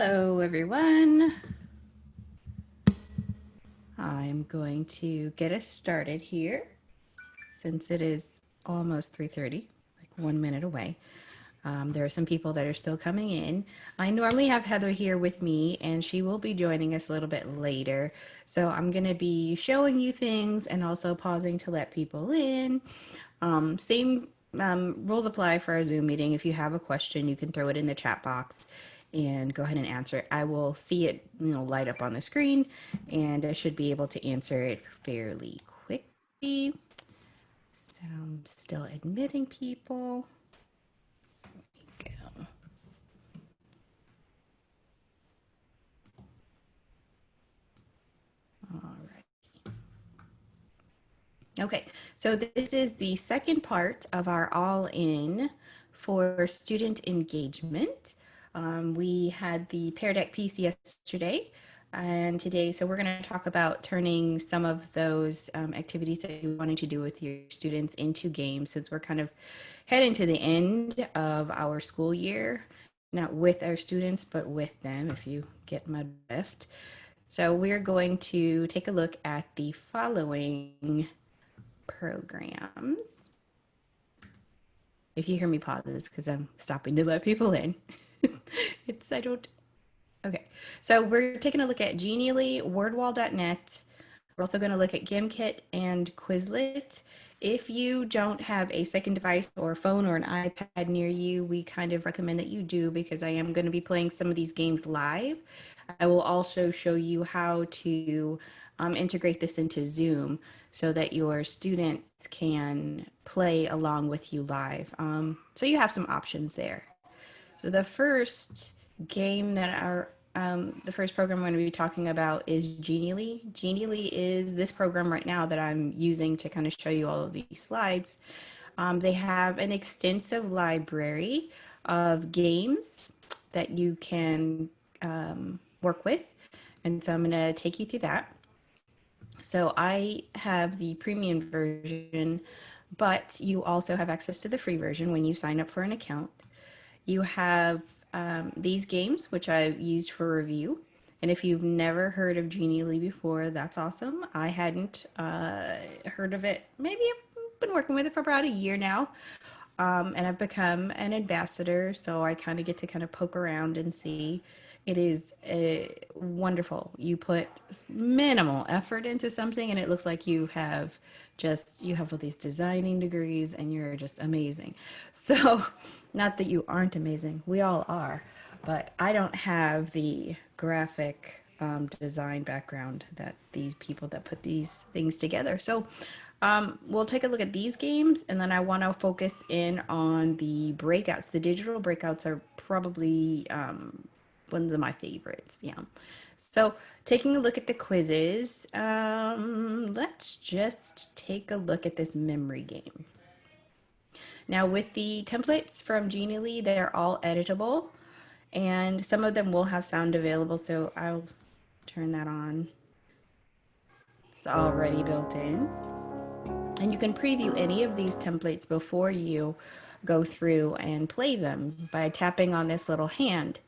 Hello, everyone. I'm going to get us started here since it is almost 3:30, like 1 minute away. There are some people that are still coming in. I normally have Heather here with me, and she will be joining us a little bit later. So I'm going to be showing you things and also pausing to let people in. Same rules apply for our Zoom meeting. If you have a question, you can throw it in the chat box and go ahead and answer it. I will see it, light up on the screen, and I should be able to answer it fairly quickly. So I'm still admitting people. There we go. All right. Okay, so this is the second part of our all-in for student engagement. We had the Pear Deck piece yesterday and today, so we're going to talk about turning some of those activities that you're wanting to do with your students into games, since we're kind of heading to the end of our school year, not with our students, but with them, if you get my drift. So we're going to take a look at the following programs. If you hear me pause, it's because I'm stopping to let people in. Okay. So we're taking a look at Genially, wordwall.net. We're also going to look at GimKit and Quizlet. If you don't have a second device or a phone or an iPad near you, we kind of recommend that you do, because I am going to be playing some of these games live. I will also show you how to integrate this into Zoom so that your students can play along with you live. So you have some options there. So the first game that the first program I'm going to be talking about is Genially. Genially is this program right now that I'm using to kind of show you all of these slides. They have an extensive library of games that you can work with. And so I'm going to take you through that. So I have the premium version, but you also have access to the free version when you sign up for an account. You have these games, which I've used for review. And if you've never heard of Genially before, that's awesome. I hadn't heard of it. Maybe I've been working with it for about a year now. And I've become an ambassador, so I kind of get to kind of poke around and see. It is wonderful. You put minimal effort into something, and it looks like you have all these designing degrees, and you're just amazing. So, not that you aren't amazing, we all are, but I don't have the graphic design background that these people that put these things together. So we'll take a look at these games, and then I want to focus in on the breakouts. The digital breakouts are probably one of my favorites. Yeah. So taking a look at the quizzes, let's just take a look at this memory game. Now with the templates from Genially, they're all editable, and some of them will have sound available, so I'll turn that on. It's already built in. And you can preview any of these templates before you go through and play them by tapping on this little hand.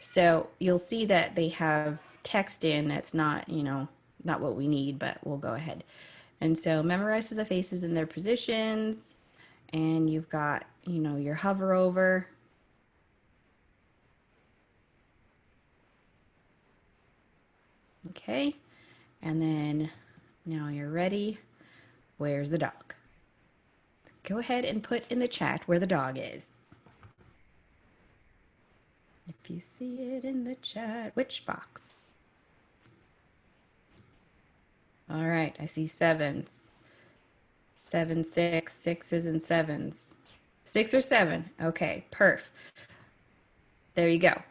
So you'll see that they have text in that's not, not what we need, but we'll go ahead. And so memorizes the faces in their positions, and you've got, your hover over. Okay, and then now you're ready. Where's the dog? Go ahead and put in the chat where the dog is. If you see it in the chat, which box? All right, I see sevens. 7, 6, 6s and 7s. 6 or 7. Okay, perf. There you go.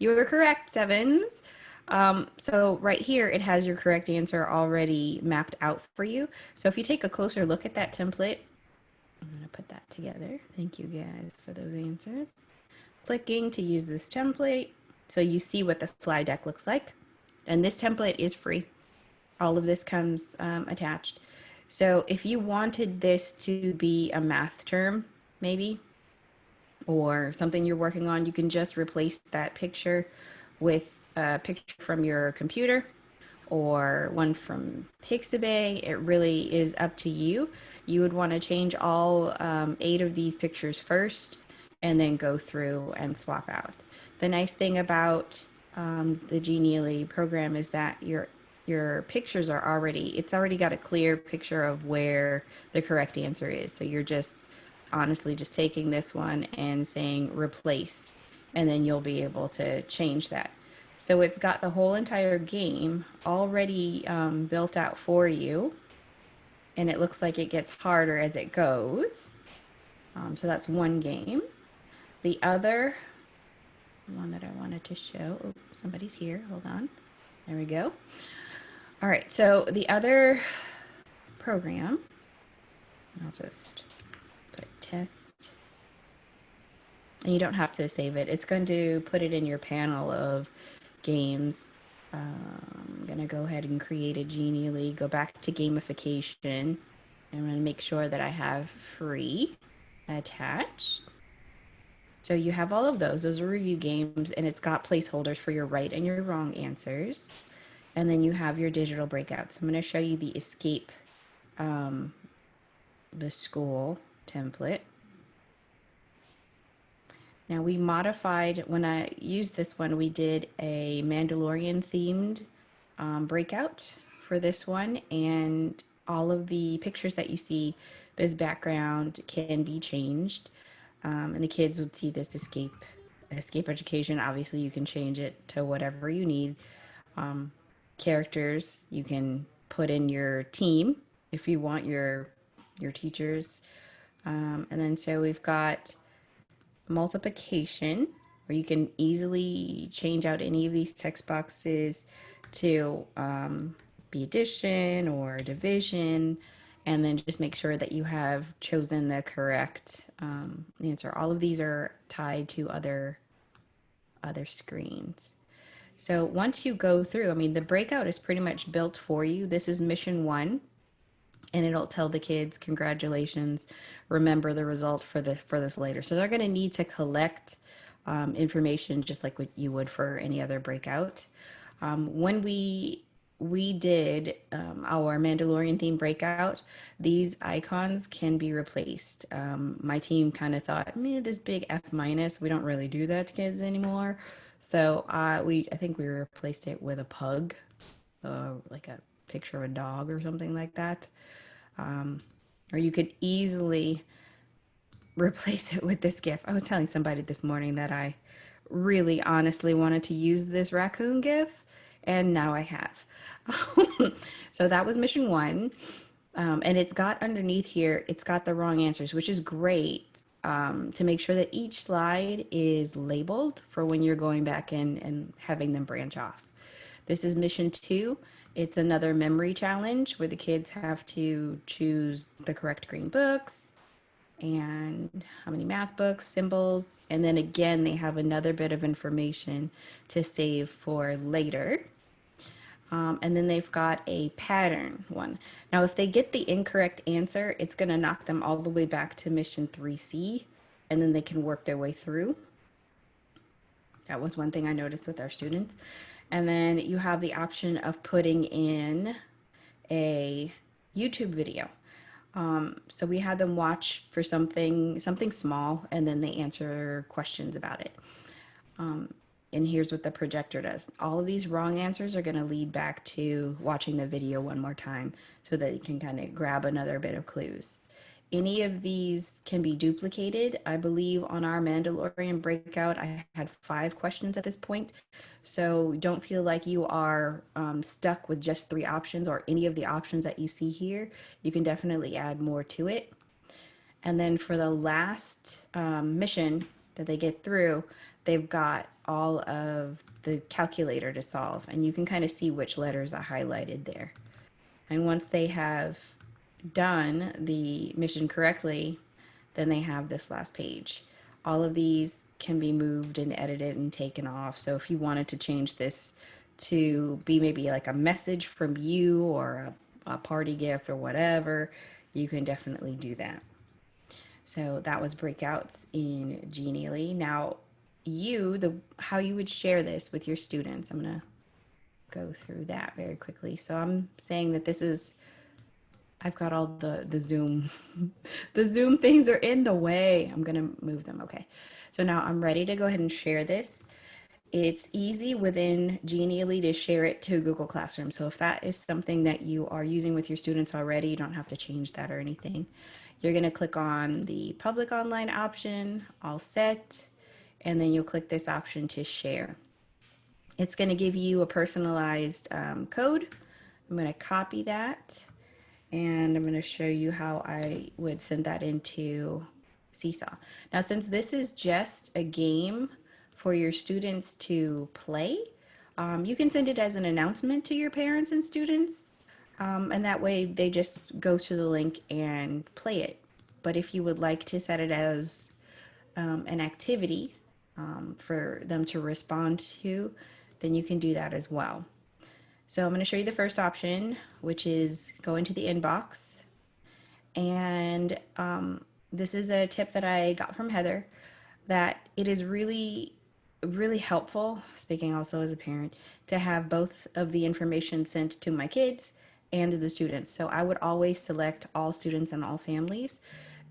You were correct, 7s. So right here, it has your correct answer already mapped out for you. So if you take a closer look at that template, I'm going to put that together. Thank you guys for those answers. Clicking to use this template so you see what the slide deck looks like. And this template is free. All of this comes attached. So if you wanted this to be a math term, maybe, or something you're working on, you can just replace that picture with a picture from your computer or one from Pixabay. It really is up to you. You would want to change all 8 of these pictures first and then go through and swap out. The nice thing about the Genially program is that your pictures are it's already got a clear picture of where the correct answer is. So you're just honestly just taking this one and saying replace, and then you'll be able to change that. So it's got the whole entire game already built out for you, and it looks like it gets harder as it goes. So that's one game. The other one that I wanted to show, oh, somebody's here, hold on. There we go. All right, so the other program, I'll just put test, and you don't have to save it. It's going to put it in your panel of games. I'm going to go ahead and create a Genially, go back to gamification. I'm going to make sure that I have free attached. So you have all of those. Those are review games, and it's got placeholders for your right and your wrong answers. And then you have your digital breakouts. I'm going to show you the escape, the school template. Now we modified, when I used this one, we did a Mandalorian themed breakout for this one, and all of the pictures that you see, this background can be changed, and the kids would see this escape education. Obviously you can change it to whatever you need. Characters, you can put in your team if you want your teachers, and then so we've got multiplication, where you can easily change out any of these text boxes to be addition or division, and then just make sure that you have chosen the correct answer. All of these are tied to other screens. So once you go through, I mean, the breakout is pretty much built for you. This is mission 1, and it'll tell the kids, congratulations, remember the result for this later. So they're going to need to collect information just like what you would for any other breakout. When we did our Mandalorian theme breakout, these icons can be replaced. My team kind of thought, man, this big F minus, we don't really do that to kids anymore. So I think we replaced it with a pug, like a picture of a dog or something like that. Or you could easily replace it with this GIF. I was telling somebody this morning that I really honestly wanted to use this raccoon GIF, and now I have. So that was mission 1. And it's got underneath here, it's got the wrong answers, which is great, to make sure that each slide is labeled for when you're going back in and having them branch off. This is mission 2. It's another memory challenge where the kids have to choose the correct green books and how many math books, symbols, and then again, they have another bit of information to save for later. And then they've got a pattern one. Now, if they get the incorrect answer, it's going to knock them all the way back to mission 3C, and then they can work their way through. That was one thing I noticed with our students. And then you have the option of putting in a YouTube video. So we had them watch for something small, and then they answer questions about it. And here's what the projector does. All of these wrong answers are going to lead back to watching the video one more time so that you can kind of grab another bit of clues. Any of these can be duplicated. I believe on our Mandalorian breakout, I had 5 questions at this point. So don't feel like you are stuck with just 3 options or any of the options that you see here. You can definitely add more to it. And then for the last mission that they get through, they've got all of the calculator to solve, and you can kind of see which letters are highlighted there. And once they have done the mission correctly, then they have this last page. All of these can be moved and edited and taken off. So if you wanted to change this to be maybe like a message from you or a party gift or whatever, you can definitely do that. So that was breakouts in Genially. Now, how you would share this with your students. I'm gonna go through that very quickly. So I'm saying that I've got all the Zoom, the Zoom things are in the way. I'm gonna move them. Okay. So now I'm ready to go ahead and share this. It's easy within Genially to share it to Google Classroom. So if that is something that you are using with your students already, you don't have to change that or anything. You're going to click on the public online option, all set, and then you'll click this option to share. It's going to give you a personalized code. I'm going to copy that and I'm going to show you how I would send that into Seesaw. Now, since this is just a game for your students to play, you can send it as an announcement to your parents and students, and that way they just go to the link and play it. But if you would like to set it as an activity for them to respond to, then you can do that as well. So I'm going to show you the first option, which is go into the inbox. And this is a tip that I got from Heather, that it is really, really helpful, speaking also as a parent, to have both of the information sent to my kids and to the students. So I would always select all students and all families,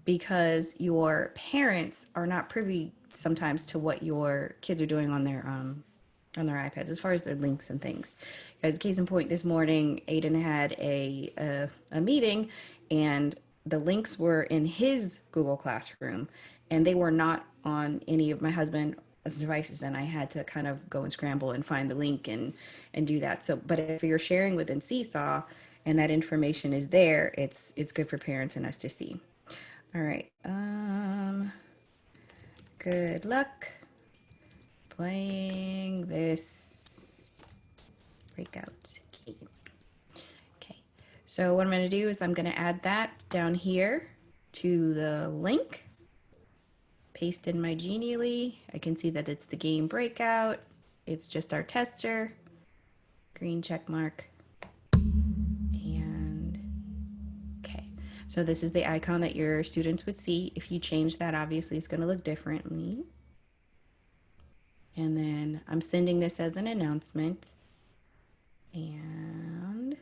because your parents are not privy sometimes to what your kids are doing on their iPads as far as their links and things. Because case in point, this morning Aiden had a meeting, and the links were in his Google Classroom, and they were not on any of my husband's devices, and I had to kind of go and scramble and find the link and do that. So, but if you're sharing within Seesaw and that information is there, it's good for parents and us to see. All right. Good luck playing this breakout game. Okay. So what I'm going to do is I'm going to add that down here to the link. Paste in my Genially. I can see that it's the game breakout. It's just our tester. Green check mark. And okay. So this is the icon that your students would see. If you change that, obviously it's going to look differently. And then I'm sending this as an announcement. And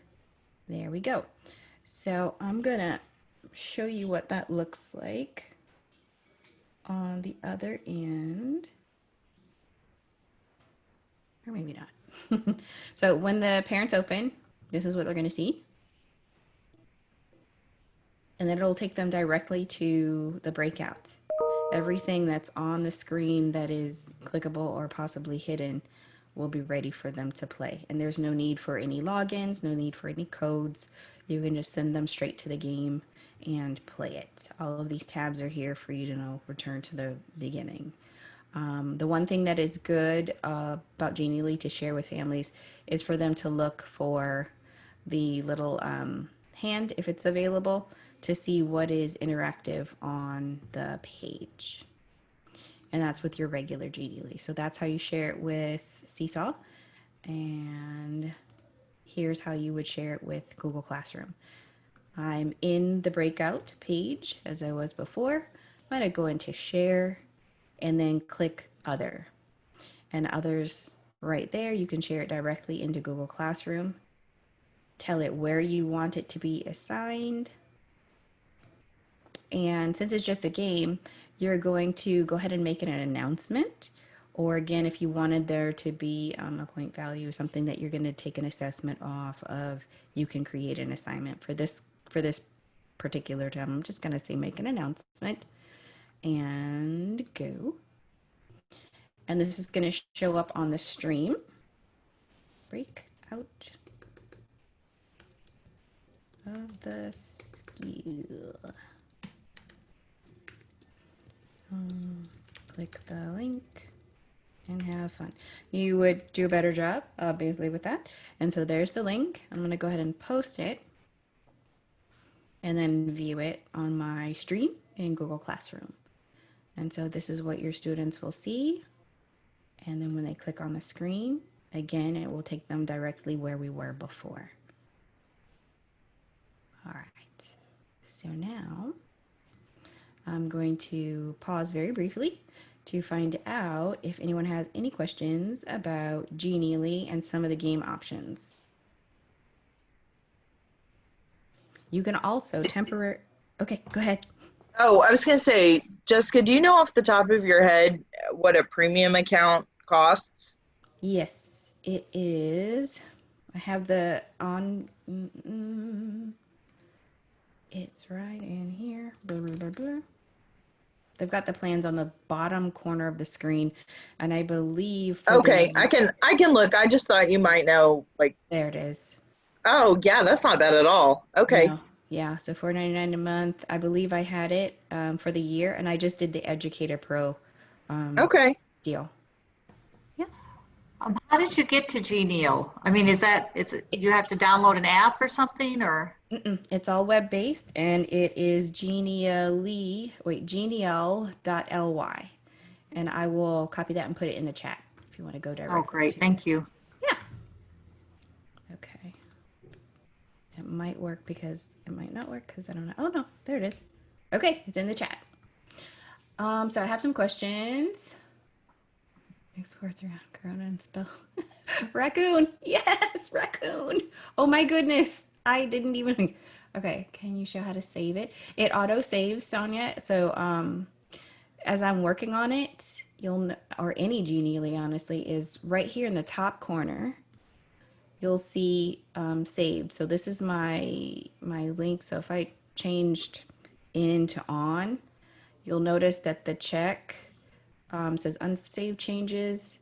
there we go. So I'm going to show you what that looks like on the other end. Or maybe not. So when the parents open, this is what they're going to see. And then it'll take them directly to the breakout. Everything that's on the screen that is clickable or possibly hidden will be ready for them to play. And there's no need for any logins, no need for any codes. You can just send them straight to the game and play it. All of these tabs are here for you to know, return to the beginning. The one thing that is good about Genially to share with families is for them to look for the little hand, if it's available, to see what is interactive on the page. And that's with your regular Genially. So that's how you share it with Seesaw. And here's how you would share it with Google Classroom. I'm in the breakout page as I was before. I'm going to go into share and then click other. And others right there, you can share it directly into Google Classroom. Tell it where you want it to be assigned. And since it's just a game, you're going to go ahead and make it an announcement. Or again, if you wanted there to be a point value or something that you're going to take an assessment off of, you can create an assignment for this particular time. I'm just going to say make an announcement and go. And this is going to show up on the stream. Breakout of the skill. Click the link and have fun. You would do a better job, obviously, with that. And so there's the link. I'm going to go ahead and post it and then view it on my stream in Google Classroom. And so this is what your students will see. And then when they click on the screen, again, it will take them directly where we were before. All right. So now I'm going to pause very briefly to find out if anyone has any questions about Genially and some of the game options. You can also temporarily. Okay, go ahead. Oh, I was going to say, Jessica, do you know off the top of your head what a premium account costs? Yes, it is. I have the on. It's right in here. Blah, blah, blah, blah. They've got the plans on the bottom corner of the screen, and I believe for Okay, the I can look. I just thought you might know like, there it is. oh, yeah, that's not bad at all. Okay. No, yeah. So 4.99 a month. I believe I had it for the year, and I just did the Educator Pro um, Okay. deal. Yeah. How did you get to Genial? I mean, it's It, you have to download an app or something or? it's all web based, and it is genial.ly, and I will copy that and put it in the chat if you want to go Oh, directly great. to it. Thank you. Yeah. Okay. It might work because it might not work because I don't know. Oh no, there it is. Okay, it's in the chat. So I have some questions. Mixed words around Corona and spell. Raccoon. Yes, raccoon. Oh my goodness. I didn't even. Okay, can you show how to save it? It auto saves, Sonia. So as I'm working on it, or any Genially, honestly, is right here in the top corner. You'll see saved. So this is my link. So if I changed in to on, you'll notice that the check says unsaved changes,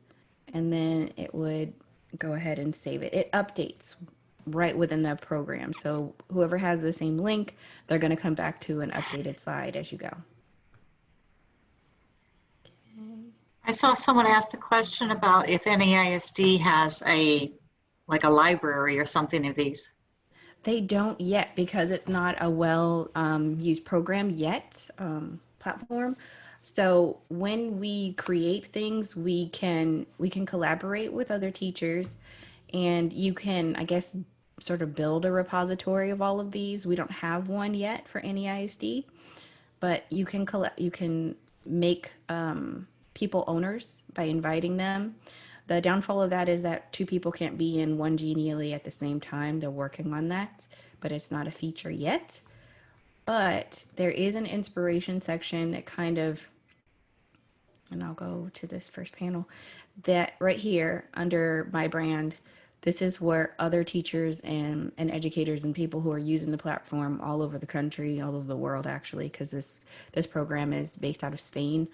and then it would go ahead and save it. It updates right within the program. So whoever has the same link, they're going to come back to an updated slide as you go. I saw someone ask a question about if NAISD has like a library or something of these. They don't yet because it's not a well used program yet, platform. So when we create things, we can collaborate with other teachers, and you can, I guess, sort of build a repository of all of these. We don't have one yet for NEISD, but you can make people owners by inviting them. The downfall of that is that two people can't be in one Genially at the same time. They're working on that, but it's not a feature yet. But there is an inspiration section that kind of, and I'll go to this first panel, that right here under my brand, this is where other teachers and educators and people who are using the platform all over the country, all over the world actually, because this program is based out of Spain.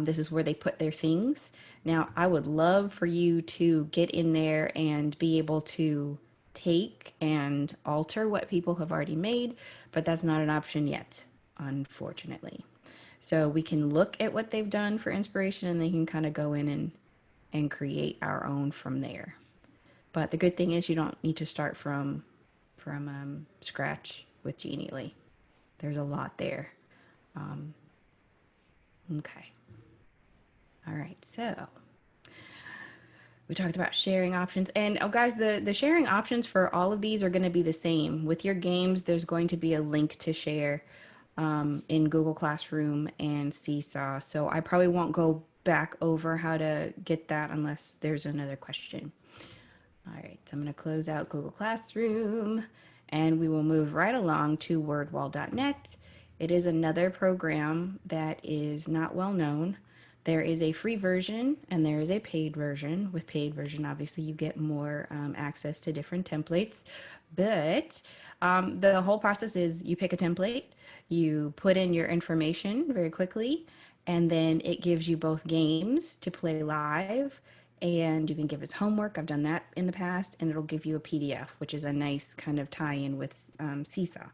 This is where they put their things. Now, I would love for you to get in there and be able to take and alter what people have already made, but that's not an option yet, unfortunately. So we can look at what they've done for inspiration, and they can kind of go in and create our own from there. But the good thing is you don't need to start from scratch with Genially. There's a lot there. Okay. All right. So we talked about sharing options. And oh, guys, the sharing options for all of these are going to be the same. With your games, there's going to be a link to share in Google Classroom and Seesaw. So I probably won't go back over how to get that unless there's another question. All right, so I'm going to close out Google Classroom, and we will move right along to wordwall.net. It is another program that is not well known. There is a free version and there is a paid version. With paid version, obviously, you get more access to different templates. But the whole process is you pick a template, you put in your information very quickly, and then it gives you both games to play live, and you can give it homework. I've done that in the past, and it'll give you a PDF, which is a nice kind of tie-in with Seesaw.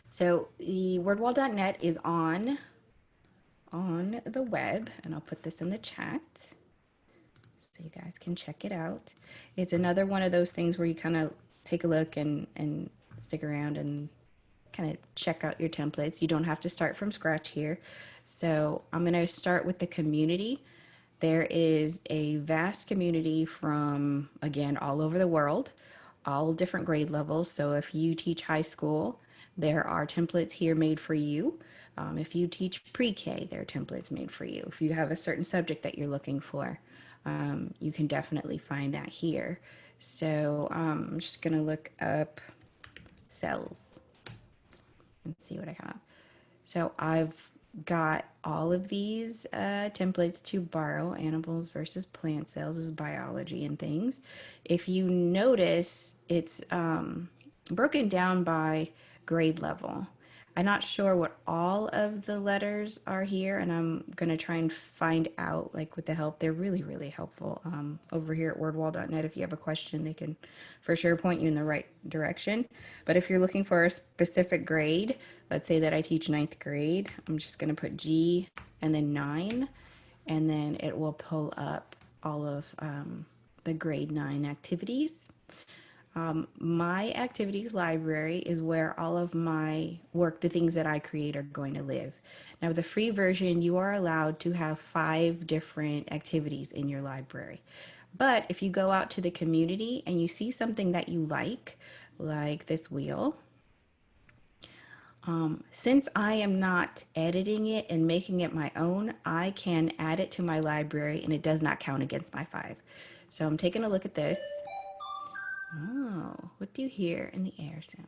So the wordwall.net is on the web, and I'll put this in the chat so you guys can check it out. It's another one of those things where you kind of take a look and stick around and kind of check out your templates. You don't have to start from scratch here. So I'm going to start with the community. There is a vast community from, again, all over the world, all different grade levels. So if you teach high school, there are templates here made for you. If you teach pre-K, there are templates made for you. If you have a certain subject that you're looking for, you can definitely find that here. So I'm just gonna look up cells and see what I have. So I've got all of these templates to borrow. Animals versus plant cells is biology and things. If you notice, it's broken down by grade level. I'm not sure what all of the letters are here, and I'm going to try and find out, like with the help. They're really, really helpful over here at wordwall.net. If you have a question, they can for sure point you in the right direction. But if you're looking for a specific grade, let's say that I teach ninth grade, I'm just going to put G and then 9, and then it will pull up all of the grade 9 activities. My activities library is where all of my work, the things that I create, are going to live. Now, with the free version, you are allowed to have 5 different activities in your library. But if you go out to the community and you see something that you like this wheel, since I am not editing it and making it my own, I can add it to my library and it does not count against my 5. So I'm taking a look at this. Oh, what do you hear in the air sound?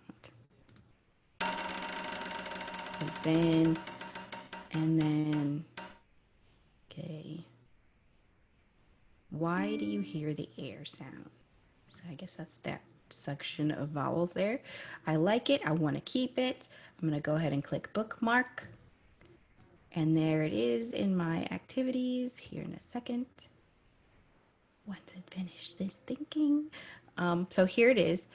So spin, and then, okay. Why do you hear the air sound? So I guess that's that section of vowels there. I like it. I want to keep it. I'm going to go ahead and click bookmark. And there it is in my activities here in a second. Once I finish this thinking. So here it is.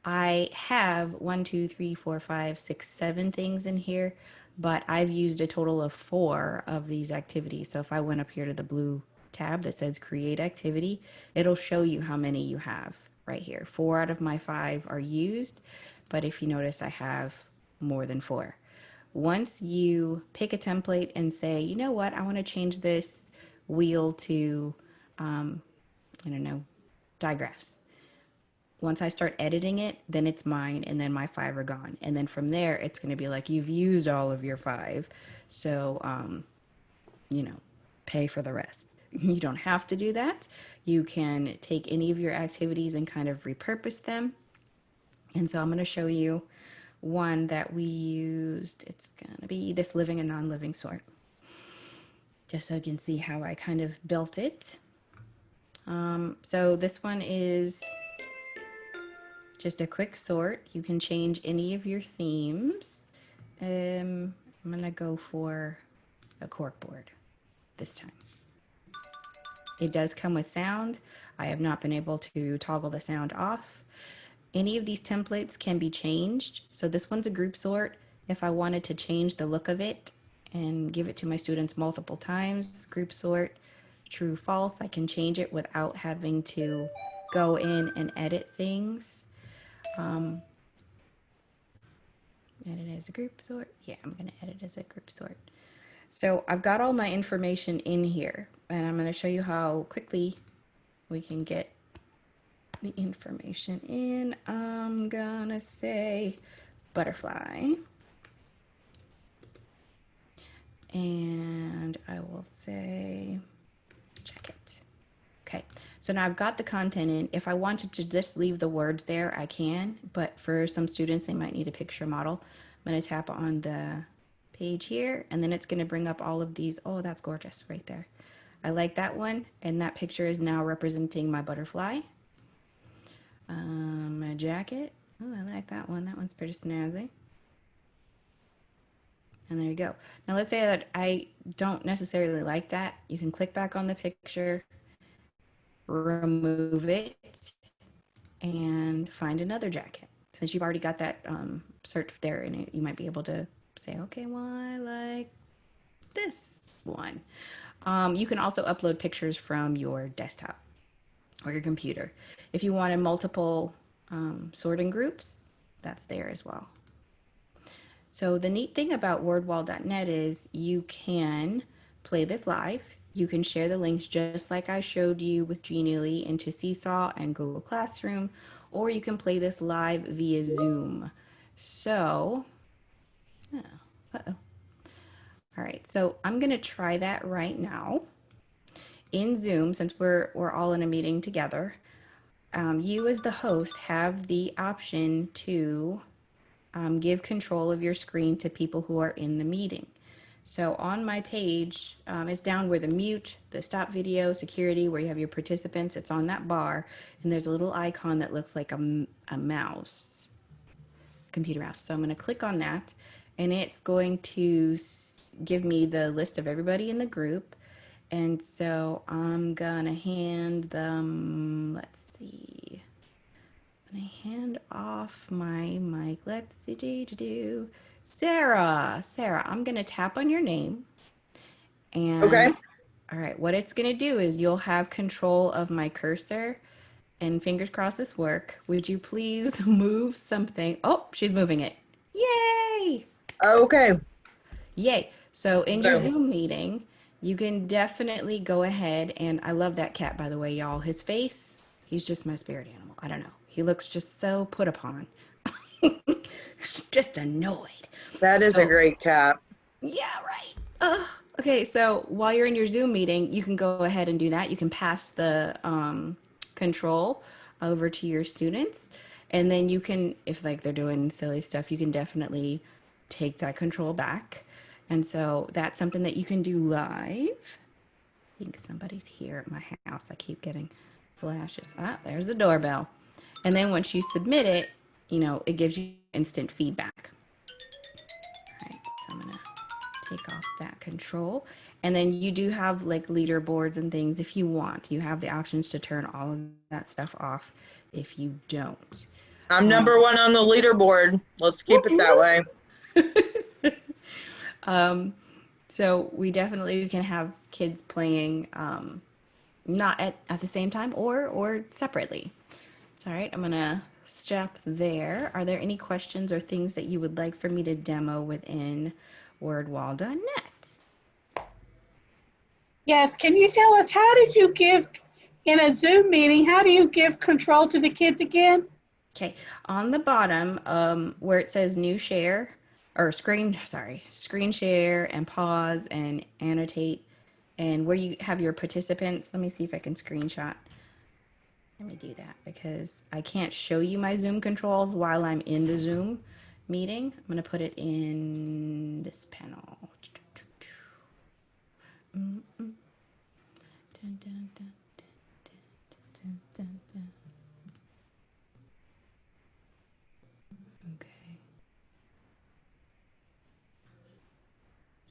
I have 1, 2, 3, 4, 5, 6, 7 things in here, but I've used a total of 4 of these activities. So if I went up here to the blue tab that says create activity, it'll show you how many you have right here. 4 out of my 5 are used, but if you notice, I have more than 4. Once you pick a template and say, you know what, I want to change this wheel to, I don't know, digraphs. Once I start editing it, then it's mine, and then my 5 are gone. And then from there, it's going to be like, you've used all of your 5. So, pay for the rest. You don't have to do that. You can take any of your activities and kind of repurpose them. And so I'm going to show you one that we used. It's going to be this living and non-living sort. Just so you can see how I kind of built it. So this one is just a quick sort. You can change any of your themes. I'm gonna go for a corkboard this time. It does come with sound. I have not been able to toggle the sound off. Any of these templates can be changed. So this one's a group sort. If I wanted to change the look of it and give it to my students multiple times, group sort, true, false, I can change it without having to go in and edit things. Edit as a group sort. Yeah, I'm going to edit as a group sort. So I've got all my information in here, and I'm going to show you how quickly we can get the information in. I'm going to say butterfly. And I will say check it. Okay, so now I've got the content in. If I wanted to just leave the words there, I can, but for some students, they might need a picture model. I'm going to tap on the page here, and then it's going to bring up all of these. Oh, that's gorgeous right there. I like that one, and that picture is now representing my butterfly. My jacket. Oh, I like that one. That one's pretty snazzy. And there you go. Now let's say that I don't necessarily like that. You can click back on the picture, remove it, and find another jacket. Since you've already got that search there in it, you might be able to say, okay, well, I like this one. You can also upload pictures from your desktop or your computer. If you wanted multiple sorting groups, that's there as well. So the neat thing about wordwall.net is you can play this live. You can share the links just like I showed you with Genially into Seesaw and Google Classroom, or you can play this live via Zoom. So, All right, so I'm gonna try that right now in Zoom since we're all in a meeting together. You as the host have the option to give control of your screen to people who are in the meeting. So on my page, it's down where the mute, the stop video, security, where you have your participants. It's on that bar, and there's a little icon that looks like a mouse, computer mouse. So I'm going to click on that, and it's going to give me the list of everybody in the group. And so I'm going to hand them, let's see, I'm going to hand off my mic. Let's see, Sarah, I'm going to tap on your name. Okay. And all right, what it's going to do is you'll have control of my cursor. And fingers crossed this work. Would you please move something? Oh, she's moving it. Yay! Okay. Yay. So in your Okay. Zoom meeting, you can definitely go ahead and I love that cat, by the way, y'all. His face, he's just my spirit animal. I don't know. He looks just so put upon. Just annoyed. That is a So, great cat. yeah, right. Okay, so while you're in your Zoom meeting, you can go ahead and do that. You can pass the control over to your students. And then you can, if like they're doing silly stuff, you can definitely take that control back. And so that's something that you can do live. I think somebody's here at my house. I keep getting flashes. Ah, there's the doorbell. And then once you submit it, it gives you instant feedback. All right, so I'm gonna take off that control. And then you do have like leaderboards and things if you want. You have the options to turn all of that stuff off if you don't. I'm number one on the leaderboard. Let's keep it that way. So we definitely can have kids playing not at the same time or separately. All right, I'm gonna stop there. Are there any questions or things that you would like for me to demo within wordwall.net? Yes, can you tell us how did you give in a Zoom meeting, how do you give control to the kids again? Okay, on the bottom, where it says new share or screen share and pause and annotate, and where you have your participants. Let me see if I can screenshot. Let me do that because I can't show you my Zoom controls while I'm in the Zoom meeting. I'm going to put it in this panel. Dun, dun, dun, dun, dun, dun, dun. Okay.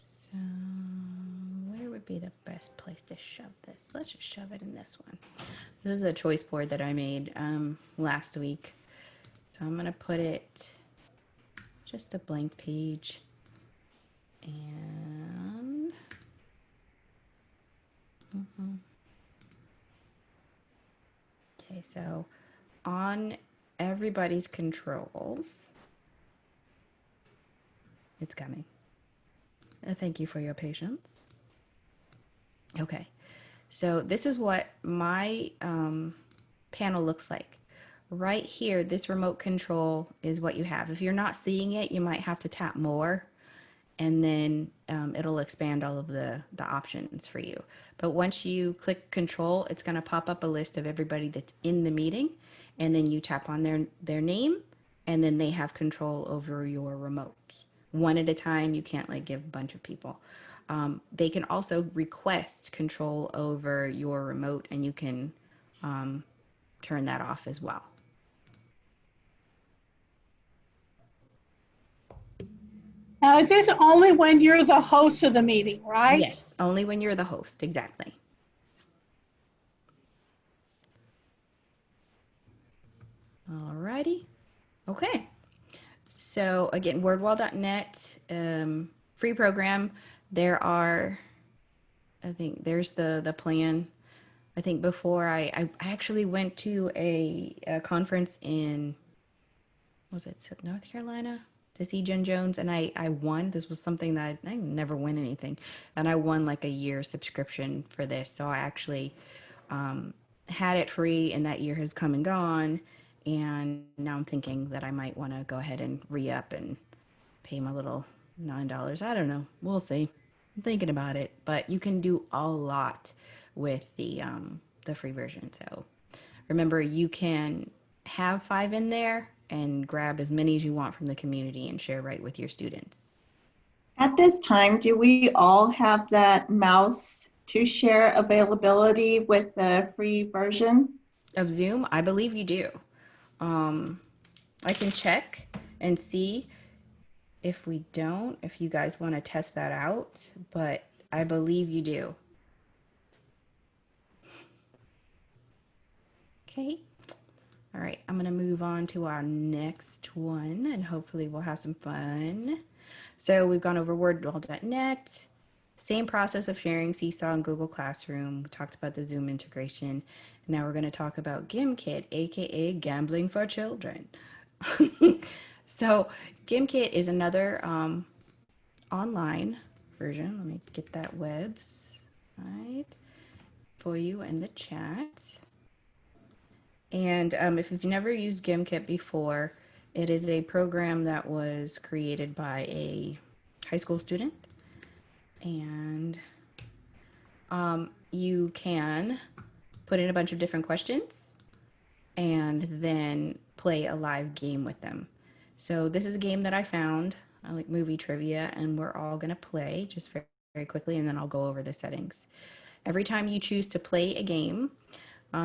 So where would be the best place to shove this? Let's just shove it in this one. This is a choice board that I made last week. So I'm going to put it just a blank page. And okay, so on everybody's controls, it's coming. Thank you for your patience. Okay, so this is what my panel looks like. Right here, this remote control is what you have. If you're not seeing it, you might have to tap more and then it'll expand all of the options for you. But once you click control, it's going to pop up a list of everybody that's in the meeting, and then you tap on their name, and then they have control over your remote. One at a time, you can't like give a bunch of people. They can also request control over your remote, and you can turn that off as well. Now, is this only when you're the host of the meeting, right? Yes, only when you're the host, exactly. Alrighty. Okay. So again, wordwall.net, free program. There are, I think there's the plan. I think before I actually went to a conference in, was it North Carolina, to see Jen Jones, and I won. This was something that I never win anything, and I won like a year subscription for this. So I actually had it free, and that year has come and gone. And now I'm thinking that I might want to go ahead and re-up and pay my little $9. I don't know. We'll see. I'm thinking about it, but you can do a lot with the free version. So remember, you can have 5 in there and grab as many as you want from the community and share right with your students. At this time, do we all have that mouse to share availability with the free version? Of Zoom, I believe you do. I can check and see if we don't, if you guys want to test that out, but I believe you do. Okay. All right, I'm gonna move on to our next one and hopefully we'll have some fun. So we've gone over wordwall.net, same process of sharing Seesaw and Google Classroom. We talked about the Zoom integration. Now we're gonna talk about GimKit, AKA Gambling for Children. So GimKit is another online version. Let me get that website for you in the chat. And if you've never used GimKit before, it is a program that was created by a high school student. And you can put in a bunch of different questions and then play a live game with them. So this is a game that I found. I like movie trivia, and we're all going to play just very, very quickly, and then I'll go over the settings. Every time you choose to play a game,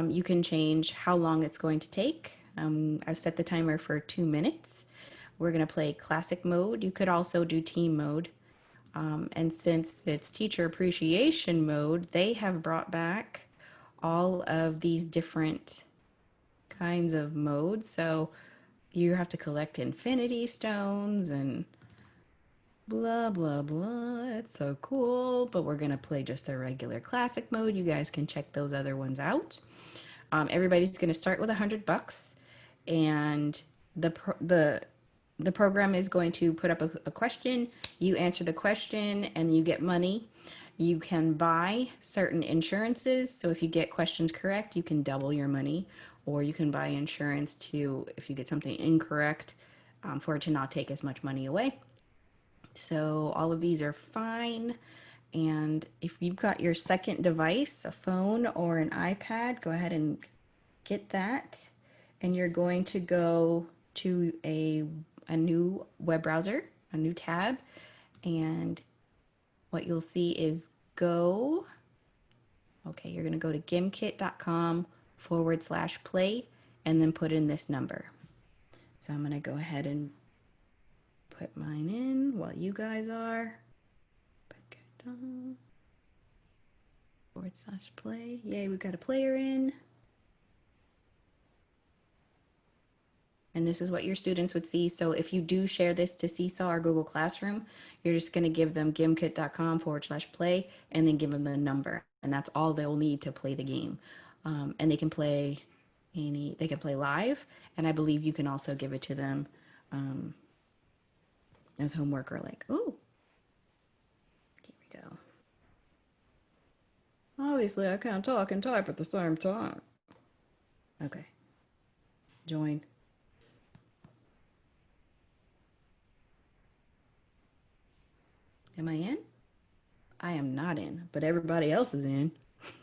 you can change how long it's going to take. I've set the timer for 2 minutes. We're going to play classic mode. You could also do team mode. And since it's teacher appreciation mode, they have brought back all of these different kinds of modes. So you have to collect infinity stones and blah, blah, blah. It's so cool. But we're going to play just a regular classic mode. You guys can check those other ones out. Everybody's going to start with $100, and the program is going to put up a question. You answer the question, and you get money. You can buy certain insurances. So if you get questions correct, you can double your money, or you can buy insurance to, if you get something incorrect, for it to not take as much money away. So all of these are fine. And if you've got your second device, a phone or an iPad, go ahead and get that. And you're going to go to a new web browser, a new tab. And what you'll see is you're going to go to gimkit.com/play and then put in this number. So I'm going to go ahead and put mine in while you guys are. /play. Yay, we've got a player in. And this is what your students would see. So if you do share this to Seesaw or Google Classroom, you're just going to give them gimkit.com/play and then give them the number. And that's all they'll need to play the game. And they can play live. And I believe you can also give it to them as homework or like, oh, here we go. Obviously, I can't talk and type at the same time. Okay. Join. Am I in? I am not in, but everybody else is in.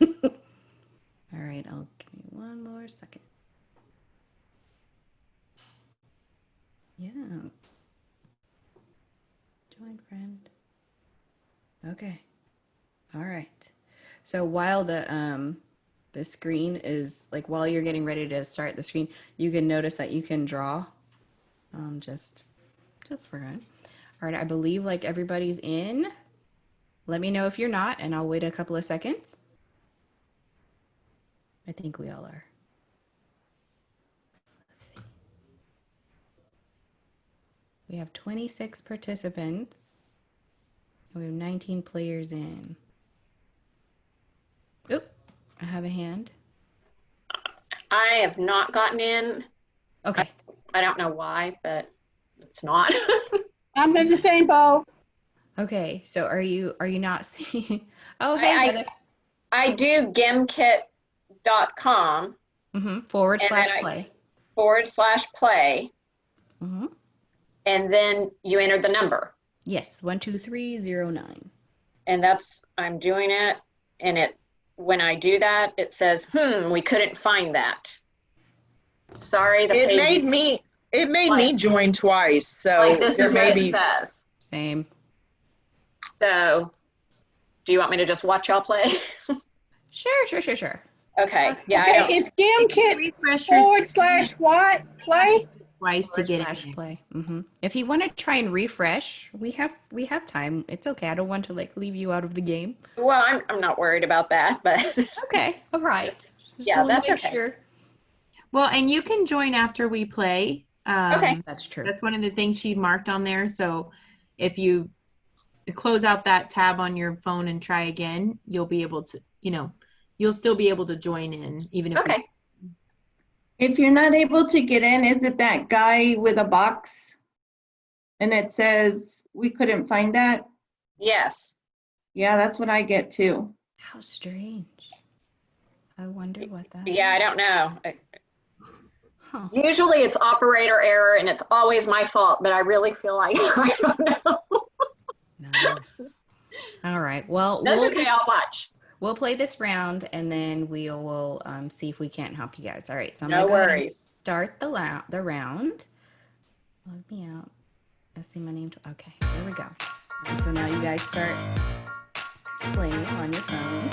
All right, give me one more second. Yeah. Join friend. Okay. All right. So while the screen is like, while you're getting ready to start the screen, you can notice that you can draw just for fun. All right, I believe like everybody's in. Let me know if you're not, and I'll wait a couple of seconds. I think we all are. Let's see. We have 26 participants. And we have 19 players in. Oop, I have a hand. I have not gotten in. Okay. I don't know why, but it's not. I'm in the same boat. Okay, so are you not seeing? Oh, hey, Heather. I do gimkit.com /play. /play. And then you enter the number. Yes, 12309. And I'm doing it, and when I do that, it says, we couldn't find that. Sorry, the It page. made me join twice, so Like, this there is what may it be. says. Same. So, do you want me to just watch y'all play? Sure. Okay. Yeah, Okay, it's GamKit / what? Play? Twice to get Slash it. play. If you want to try and refresh, we have time. It's okay. I don't want to like leave you out of the game. Well, I'm not worried about that, but Okay. All right. Just Yeah, wanna that's make okay. sure. Well, and you can join after we play. Okay. That's true. That's one of the things she marked on there. So if you close out that tab on your phone and try again, you'll be able to, you'll still be able to join in, even if Okay. If you're not able to get in, is it that guy with a box? And it says, we couldn't find that? Yes. Yeah, that's what I get too. How strange. I wonder what that Yeah, I don't know. Huh. Usually it's operator error, and it's always my fault, but I really feel like I don't know. No. All right. Well, That's okay. I'll watch. we'll play this round and then we will see if we can't help you guys. All right. So I'm No gonna go ahead and worries. start the round. Log me out. I see my name. Okay. Here we go. And so now you guys start playing on your phone.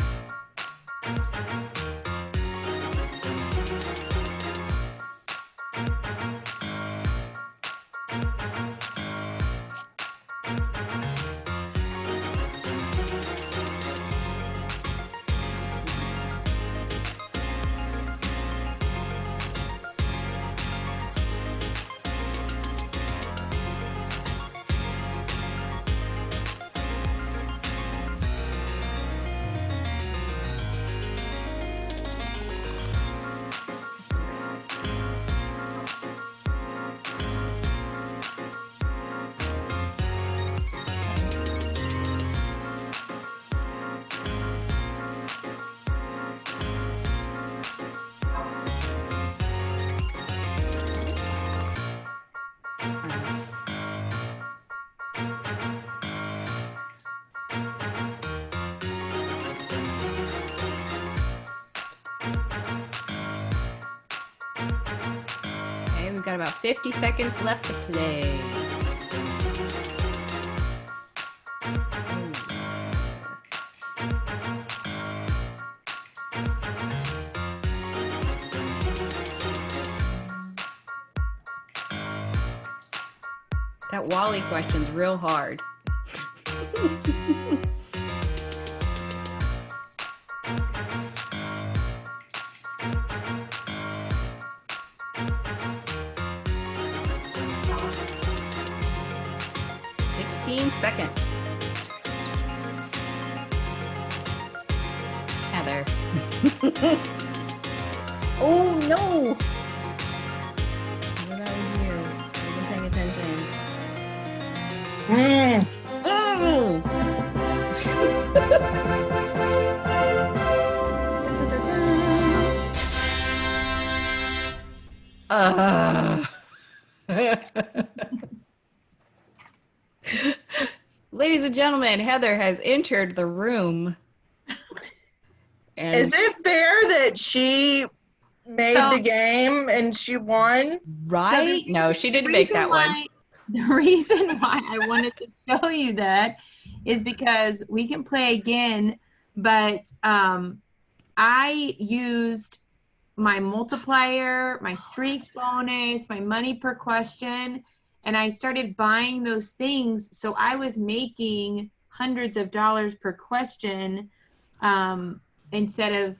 Okay, we've got about 50 seconds left to play. That Wally question's real hard. Seconds. Heather. Oh no! Well, that was you. I wasn't paying attention. Oh! Ladies and gentlemen, Heather has entered the room. And Is it fair that she made the game and she won? right? No, she didn't make that one. The reason why I wanted to show you that is because we can play again, but I used my multiplier, my streak bonus, my money per question, and I started buying those things. So I was making hundreds of dollars per question instead of,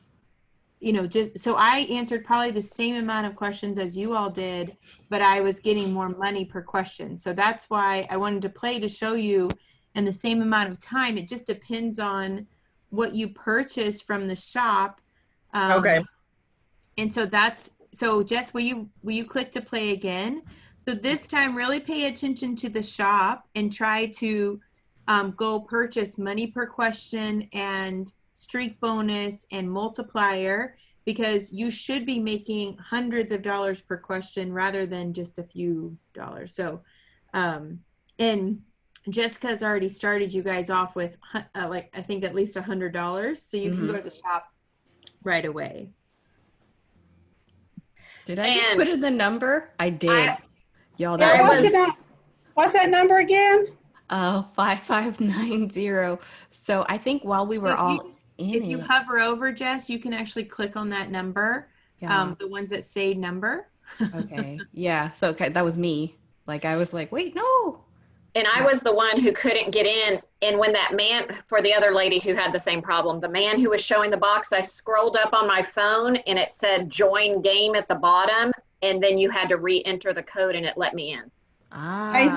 just so I answered probably the same amount of questions as you all did, but I was getting more money per question. So that's why I wanted to play to show you in the same amount of time. It just depends on what you purchase from the shop. Okay. And so Jess, will you click to play again? So this time really pay attention to the shop and try to go purchase money per question and streak bonus and multiplier, because you should be making hundreds of dollars per question rather than just a few dollars. So, and Jessica's already started you guys off with like I think at least $100, so you can go to the shop right away. Did I just And put in the number? I did. Y'all, Yeah, that I was was- What's that number again? 5590. So I think while we were If you- all in If you it, hover over, Jess, you can actually click on that number, yeah. the ones that say number. Okay. Yeah. So okay, that was me. Like I was like, wait, no. And I was the one who couldn't get in. And when that man, for the other lady who had the same problem, the man who was showing the box, I scrolled up on my phone and it said join game at the bottom. And then you had to re-enter the code and it let me in. I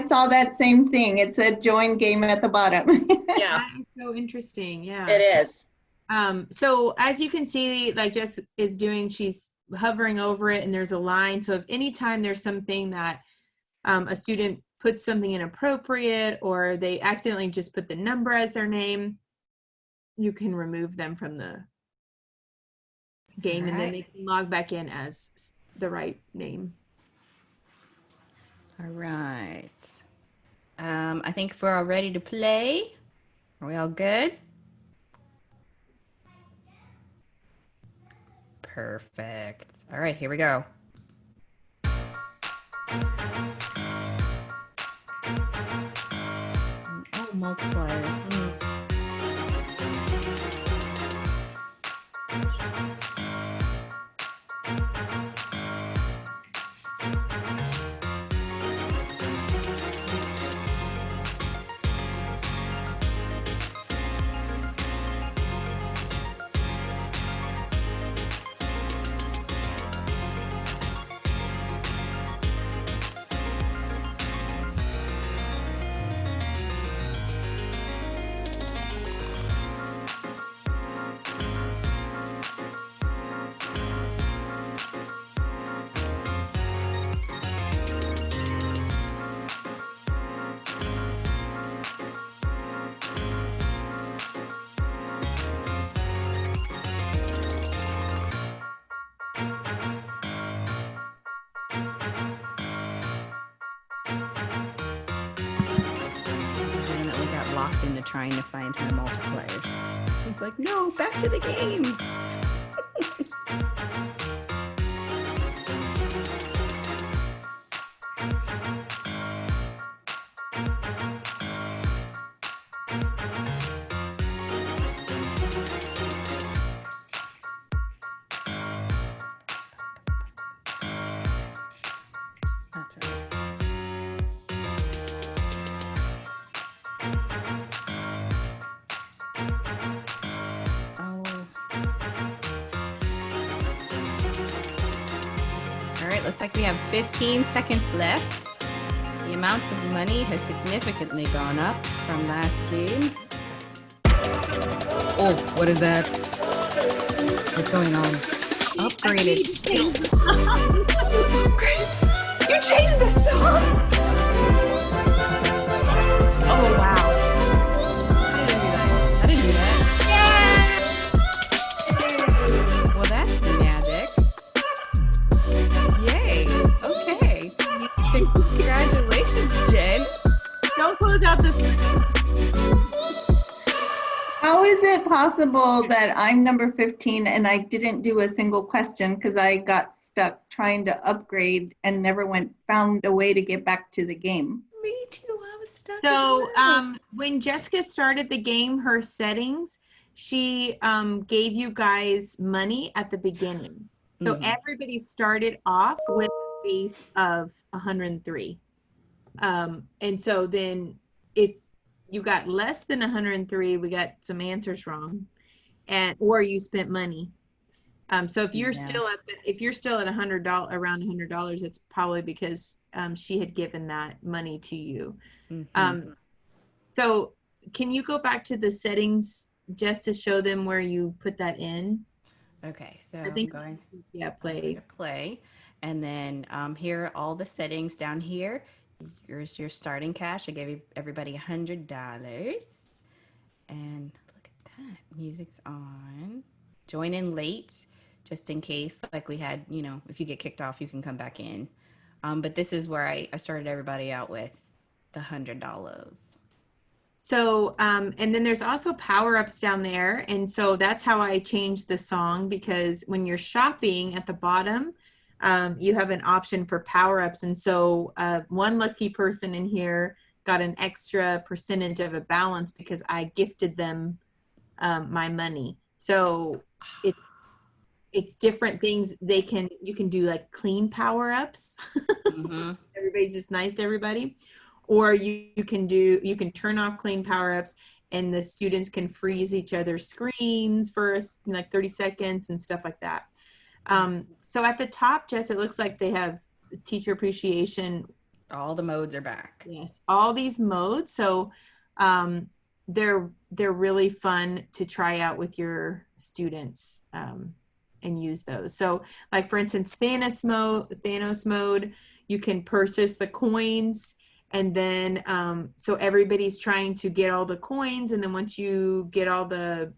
saw that same thing. It said join game at the bottom. Yeah, That is so interesting. Yeah. it is. So as you can see, like Jess is doing, she's hovering over it and there's a line. So if anytime there's something that a student puts something inappropriate or they accidentally just put the number as their name, you can remove them from the game and then they can log back in as the right name. All right. I think we're all ready to play. Are we all good? Perfect. All right, here we go. Oh, multipliers. Definitely got locked into trying to find her multipliers. He's like, no, back to the game. That's right. Oh. All right, looks like we have 15 seconds left. The amount of money has significantly gone up from last game. Oh, what is that? What's going on? Upgraded. You changed the song? Oh, wow. I didn't do that. Well, that's magic. Yay. Okay. Congratulations, Jen. Don't close out this. How is it possible that I'm number 15 and I didn't do a single question because I got stuck trying to upgrade and never found a way to get back to the game? Me too. I was stuck. So as well. when Jessica started the game, her settings, she gave you guys money at the beginning. So Mhm. everybody started off with a base of 103. And so then if you got less than 103, we got some answers wrong, or you spent money. So if you're Yeah. still at $100, around $100, it's probably because she had given that money to you. Mhm. So can you go back to the settings just to show them where you put that in? Okay, so I think, I'm going yeah, to play. play. And then here are all the settings down here. Here's your starting cash. I gave everybody $100. And look at that. Music's on. Join in late, just in case. Like we had, if you get kicked off, you can come back in. But this is where I started everybody out with The $100. So, and then there's also power-ups down there. And so that's how I changed the song, because when you're shopping at the bottom, you have an option for power-ups. And so one lucky person in here got an extra percentage of a balance because I gifted them my money. So it's different things you can do, like clean power-ups. Mm-hmm. Everybody's just nice to everybody. Or you can turn off clean power-ups, and the students can freeze each other's screens for like 30 seconds and stuff like that. So at the top, Jess, it looks like they have teacher appreciation. All the modes are back. Yes, all these modes. So they're really fun to try out with your students and use those. So like, for instance, Thanos mode, you can purchase the coins, and then so everybody's trying to get all the coins, and then once you get all the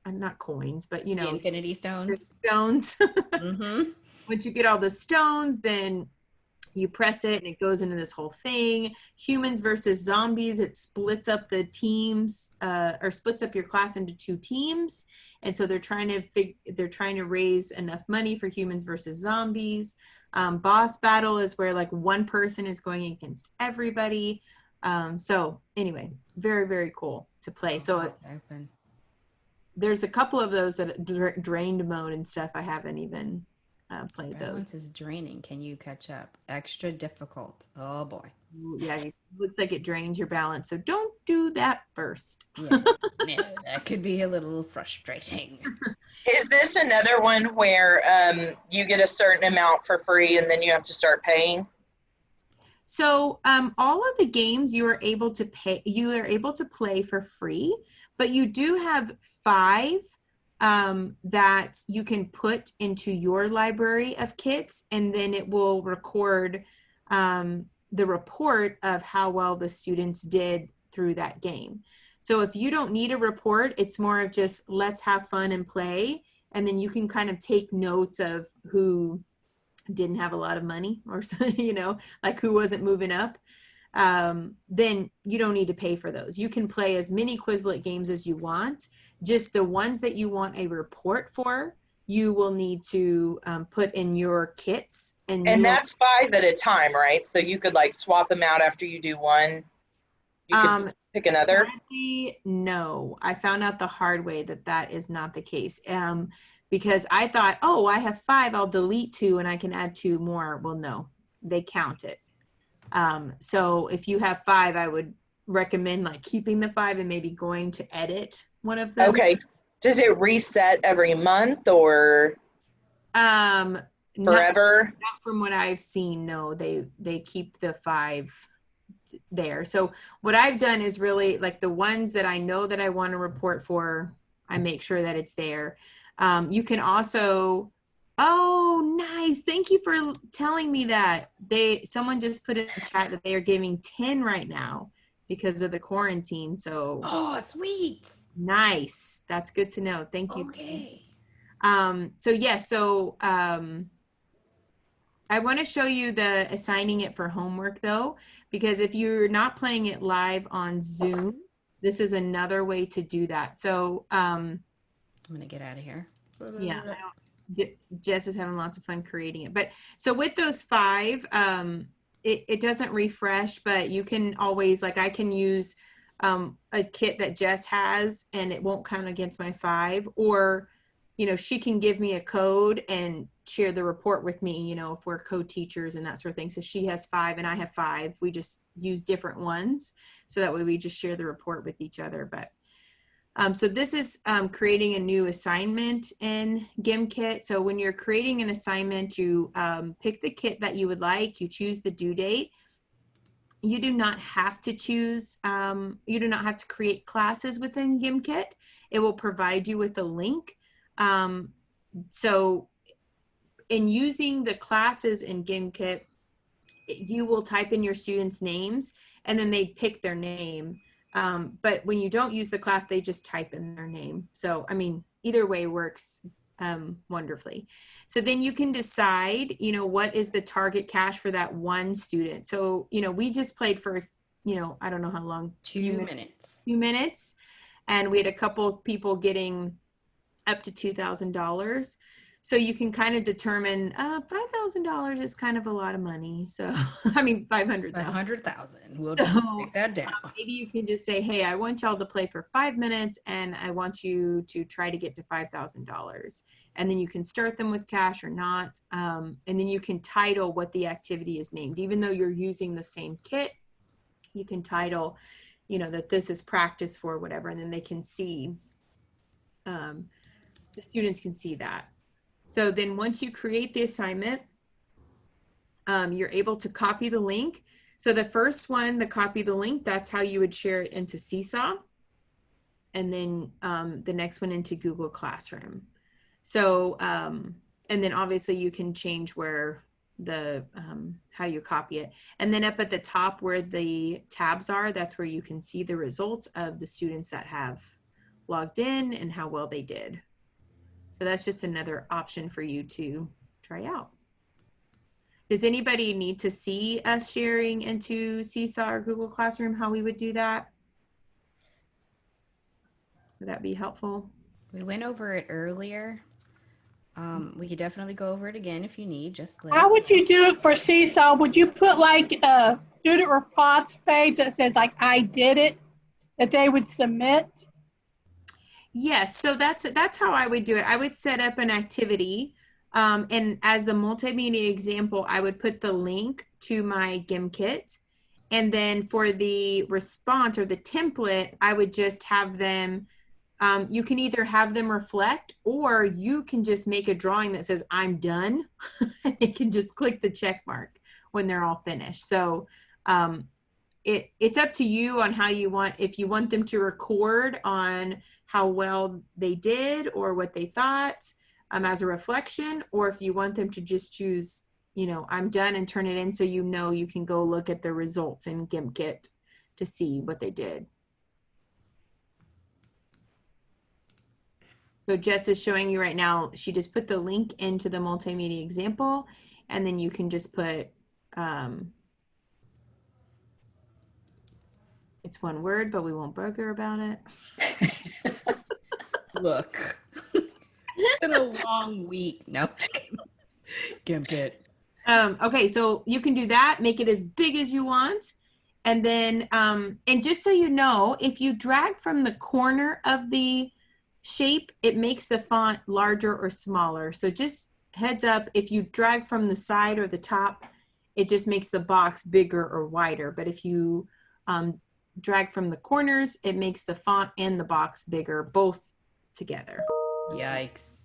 not coins, but The Infinity Stones. Mm-hmm. Once you get all the stones, then you press it and it goes into this whole thing. Humans versus zombies, it splits up the teams or splits up your class into 2 teams. And so they're trying to raise enough money for humans versus zombies. Boss battle is where like one person is going against everybody. So anyway, very, very cool to play. So there's a couple of those that drained mode and stuff. I haven't even played Balance those. is draining. Can you catch up? Extra difficult. Oh boy. Yeah, it looks like it drains your balance. So don't do that first. Yeah, no, that could be a little frustrating. Is this another one where you get a certain amount for free and then you have to start paying? So all of the games you are able to play for free, but you do have 5 that you can put into your library of kits, and then it will record the report of how well the students did through that game. So if you don't need a report, it's more of just let's have fun and play, and then you can kind of take notes of who didn't have a lot of money, or like who wasn't moving up. Then you don't need to pay for those. You can play as many Quizlet games as you want. Just the ones that you want a report for, you will need to put in your kits. And that's 5 at a time, right? So you could like swap them out after you do one. You could pick another. Sadly, no, I found out the hard way that is not the case. Because I thought, oh, I have 5, I'll delete 2 and I can add 2 more. Well, no, they count it. So if you have 5, I would recommend like keeping the 5 and maybe going to edit one of them. Okay. Does it reset every month or forever? Not from what I've seen. No, they keep the 5 there. So what I've done is really like the ones that I know that I want to report for, I make sure that it's there. You can also, oh, nice. Thank you for telling me that. Someone just put in the chat that they are giving 10 right now because of the quarantine. So sweet. Nice. That's good to know. Thank you. Okay. I want to show you the assigning it for homework though, because if you're not playing it live on Zoom, this is another way to do that. So I'm gonna get out of here. Yeah, Jess is having lots of fun creating it. But so with those 5, it doesn't refresh, but you can always, like I can use a kit that Jess has and it won't count against my 5, or she can give me a code and share the report with me, if we're co-teachers and that sort of thing. So she has 5 and I have 5. We just use different ones. So that way we just share the report with each other. But so this is creating a new assignment in GimKit. So when you're creating an assignment, you pick the kit that you would like, you choose the due date. You do not have to choose, you do not have to create classes within GimKit. It will provide you with a link. So in using the classes in GimKit, you will type in your students' names and then they pick their name. But when you don't use the class, they just type in their name. So, I mean, either way works wonderfully. So then you can decide, what is the target cash for that one student. So, we just played for you know, I don't know how long. 2 minutes. 2 minutes. And we had a couple people getting up to $2,000. So you can kind of determine $5,000 is kind of a lot of money. So, I mean, 500,000. 100,000. We'll just take that down. Maybe you can just say, hey, I want y'all to play for 5 minutes and I want you to try to get to $5,000. And then you can start them with cash or not. And then you can title what the activity is named. Even though you're using the same kit, you can title, you know, that this is practice for whatever, and then they can see, the students can see that. So then once you create the assignment, you're able to copy the link. So the first one, the copy the link, that's how you would share it into Seesaw. And then the next one into Google Classroom. So, and then obviously you can change where the, how you copy it. And then up at the top where the tabs are, that's where you can see the results of the students that have logged in and how well they did. So that's just another option for you to try out. Does anybody need to see us sharing into Seesaw or Google Classroom, how we would do that? Would that be helpful? We went over it earlier. We could definitely go over it again if you need. Just let How us would know. you do it for Seesaw? Would you put like a student response page that said like, I did it, that they would submit? Yes, so that's how I would do it. I would set up an activity, and as the multimedia example, I would put the link to my GimKit, and then for the response or the template, I would just have them. You can either have them reflect, or you can just make a drawing that says "I'm done," and they can just click the check mark when they're all finished. So it's up to you on how you want. If you want them to record on how well they did or what they thought as a reflection, or if you want them to just choose, you know, I'm done, and turn it in so you know you can go look at the results in GimKit to see what they did. So Jess is showing you right now, she just put the link into the multimedia example, and then you can just put, it's one word, but we won't bug her about it. Look. It's been a long week. No. GimKit. Okay, so you can do that, make it as big as you want. And then, and just so you know, if you drag from the corner of the shape, it makes the font larger or smaller. So just heads up, if you drag from the side or the top, it just makes the box bigger or wider. But if you drag from the corners, it makes the font and the box bigger, both together. Yikes.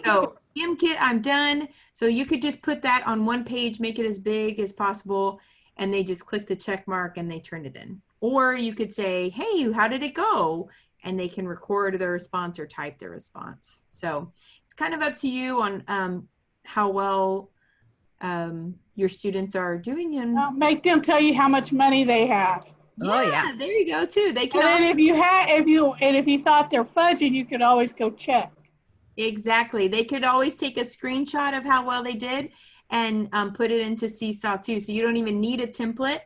So GimKit, I'm done. So you could just put that on one page, make it as big as possible, and they just click the check mark and they turn it in. Or you could say, hey, how did it go? And they can record their response or type their response. So it's kind of up to you on how well your students are doing. And Make them tell you how much money they have. Oh, yeah. there you go too. They can And then also, if you thought they're fudging, you could always go check. exactly. They could always take a screenshot of how well they did and put it into Seesaw too. So you don't even need a template.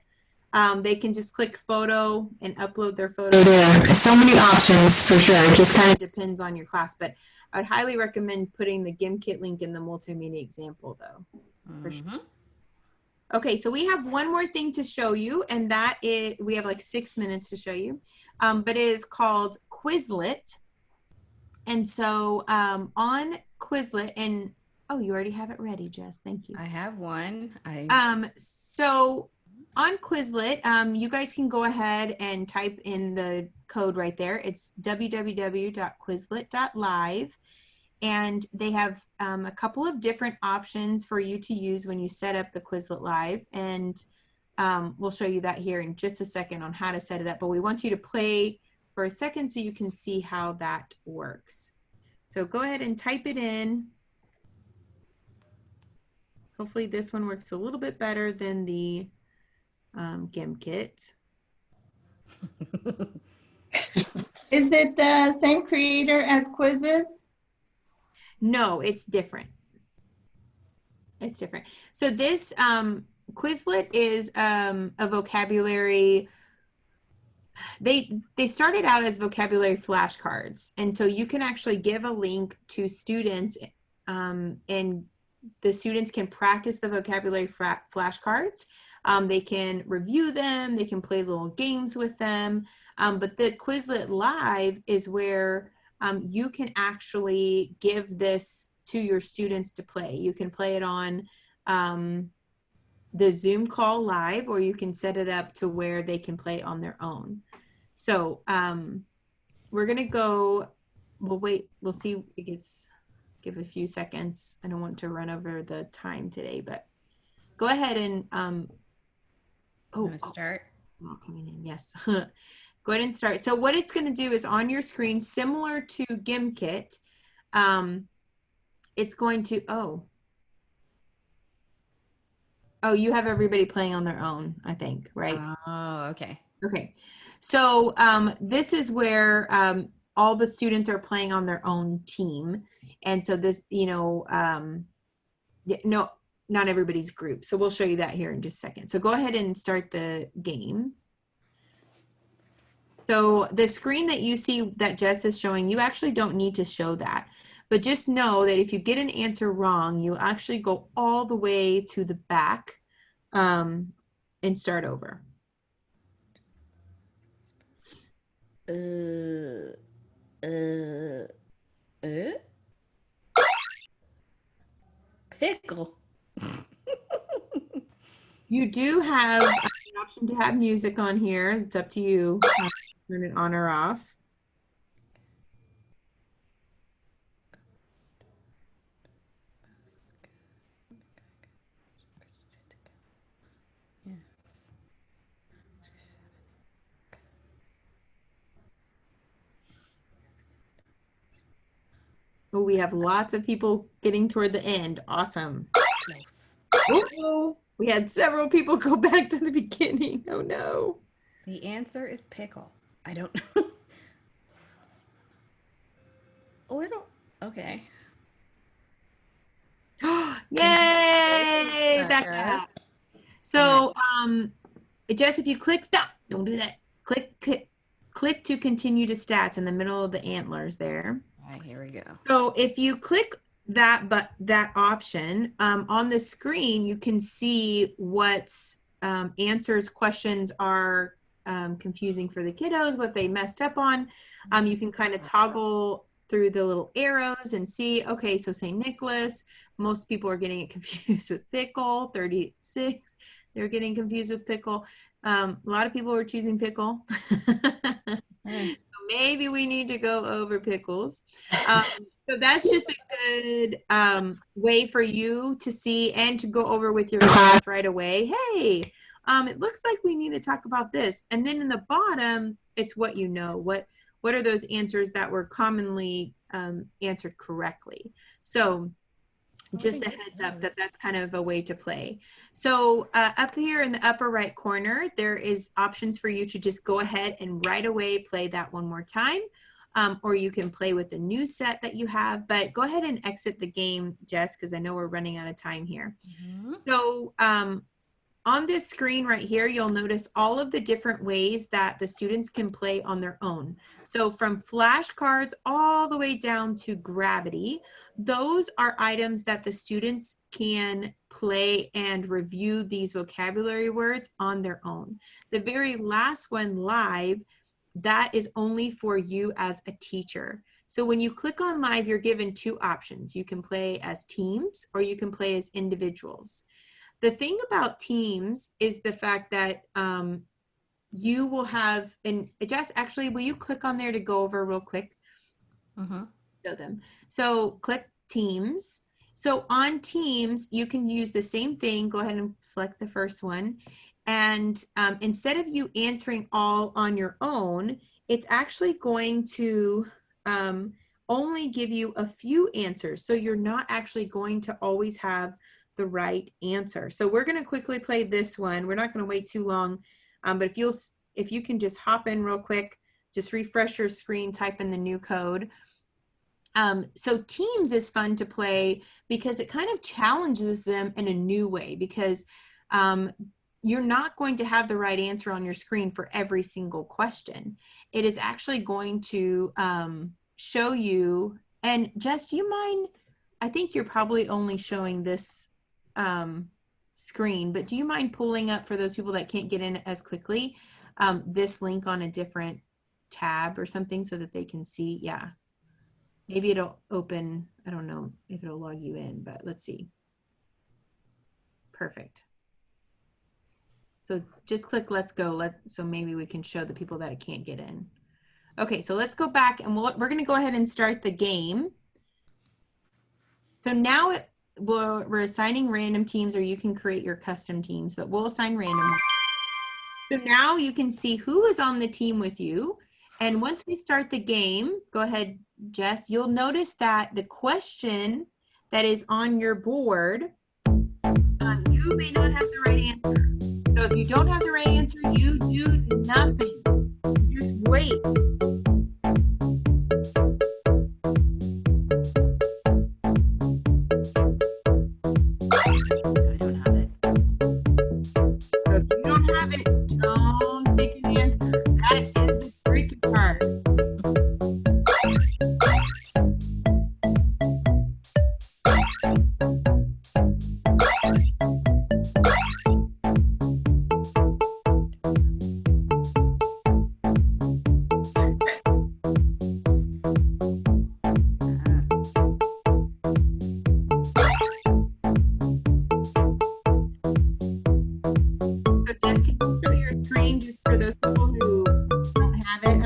They can just click photo and upload their photo there. So many options for sure. It just kind of depends on your class, but I'd highly recommend putting the GimKit link in the multimedia example though. For sure. Okay, so we have one more thing to show you, and that is, we have like 6 minutes to show you, but it is called Quizlet. And so on Quizlet, and oh, you already have it ready, Jess. Thank you. I have one. So on Quizlet, you guys can go ahead and type in the code right there. It's www.quizlet.live. And they have a couple of different options for you to use when you set up the Quizlet Live. And we'll show you that here in just a second on how to set it up. But we want you to play for a second so you can see how that works. So go ahead and type it in. Hopefully this one works a little bit better than the GimKit. Is it the same creator as quizzes? No, it's different. It's different. So this Quizlet is a vocabulary. They started out as vocabulary flashcards, and so you can actually give a link to students, and the students can practice the vocabulary flashcards. They can review them, they can play little games with them, but the Quizlet Live is where you can actually give this to your students to play. You can play it on the Zoom call live, or you can set it up to where they can play on their own. So we're gonna go, we'll wait, we'll see if it gets, give a few seconds. I don't want to run over the time today, but go ahead and, Start. All coming in, yes. Go ahead and start. So what it's gonna do is on your screen, similar to Gimkit, it's going to, oh, you have everybody playing on their own, I think, right? Oh, okay. Okay. So this is where all the students are playing on their own team. And so this, no, not everybody's group. So we'll show you that here in just a second. So go ahead and start the game. So the screen that you see that Jess is showing, you actually don't need to show that. But just know that if you get an answer wrong, you actually go all the way to the back and start over. Pickle. You do have an option to have music on here. It's up to you. Turn it on or off. Oh, we have lots of people getting toward the end. Awesome. Uh-oh. We had several people go back to the beginning. Oh no. The answer is pickle. I don't know. Oh, I don't. Okay. Yay! Becca. So, Jess, if you click stop, don't do that. Click to continue to stats in the middle of the antlers there. All right, here we go. So if you click that option on the screen, you can see what answers, questions are confusing for the kiddos, what they messed up on. You can kind of toggle through the little arrows and see, okay, so St. Nicholas, most people are getting it confused with pickle. 36, they're getting confused with pickle. A lot of people are choosing pickle. Maybe we need to go over pickles. So that's just a good way for you to see and to go over with your class right away. Hey, it looks like we need to talk about this. And then in the bottom, it's what you know. What are those answers that were commonly answered correctly? So just a heads up that that's kind of a way to play. So up here in the upper right corner, there is options for you to just go ahead and right away play that one more time. Or you can play with the new set that you have, but go ahead and exit the game, Jess, because I know we're running out of time here. Mm-hmm. So on this screen right here, you'll notice all of the different ways that the students can play on their own. So from flashcards all the way down to gravity, those are items that the students can play and review these vocabulary words on their own. The very last one, live, that is only for you as a teacher. So when you click on live, you're given two options. You can play as teams or you can play as individuals. The thing about teams is the fact that you will have, and Jess, actually, will you click on there to go over real quick? Mm-hmm. Show them. So click teams. So on teams, you can use the same thing. Go ahead and select the first one. And instead of you answering all on your own, it's actually going to only give you a few answers. So you're not actually going to always have the right answer. So we're going to quickly play this one. We're not going to wait too long, but if you can just hop in real quick, just refresh your screen, type in the new code. So teams is fun to play because it kind of challenges them in a new way, because you're not going to have the right answer on your screen for every single question. It is actually going to show you, and Jess, do you mind, I think you're probably only showing this screen, but do you mind pulling up, for those people that can't get in as quickly, this link on a different tab or something so that they can see? Yeah. Maybe it'll open, I don't know if it'll log you in, but let's see. Perfect. So just click let's go. So maybe we can show the people that can't get in. Okay, so let's go back and we're going to go ahead and start the game. So now we're assigning random teams, or you can create your custom teams, but we'll assign random. So now you can see who is on the team with you. And once we start the game, go ahead, Jess, you'll notice that the question that is on your board, you may not have the right answer. So if you don't have the right answer, you do nothing. You just wait. I don't have it. So if you don't have it, don't pick an answer. That is the tricky part. So Jess, can you show your screen just for those people who don't have it?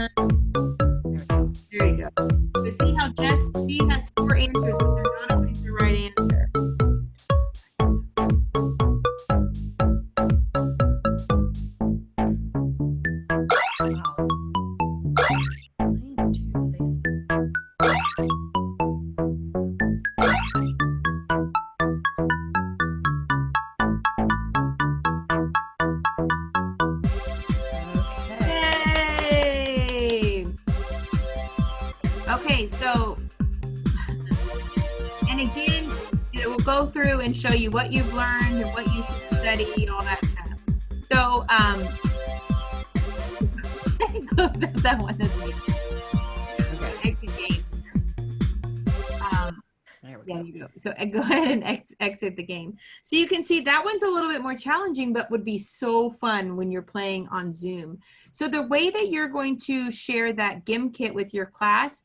There you go. So see how Jess, she has 4 answers, but they're not always the right answer. Yay! Okay, so, and again, it will go through and show you what you've learned and what you should study, all that stuff. So, close out that one. That's me. Okay, exit game. There we Yeah, go. you go. So go ahead and exit the game. So you can see that one's a little bit more challenging, but would be so fun when you're playing on Zoom. So the way that you're going to share that GIM kit with your class,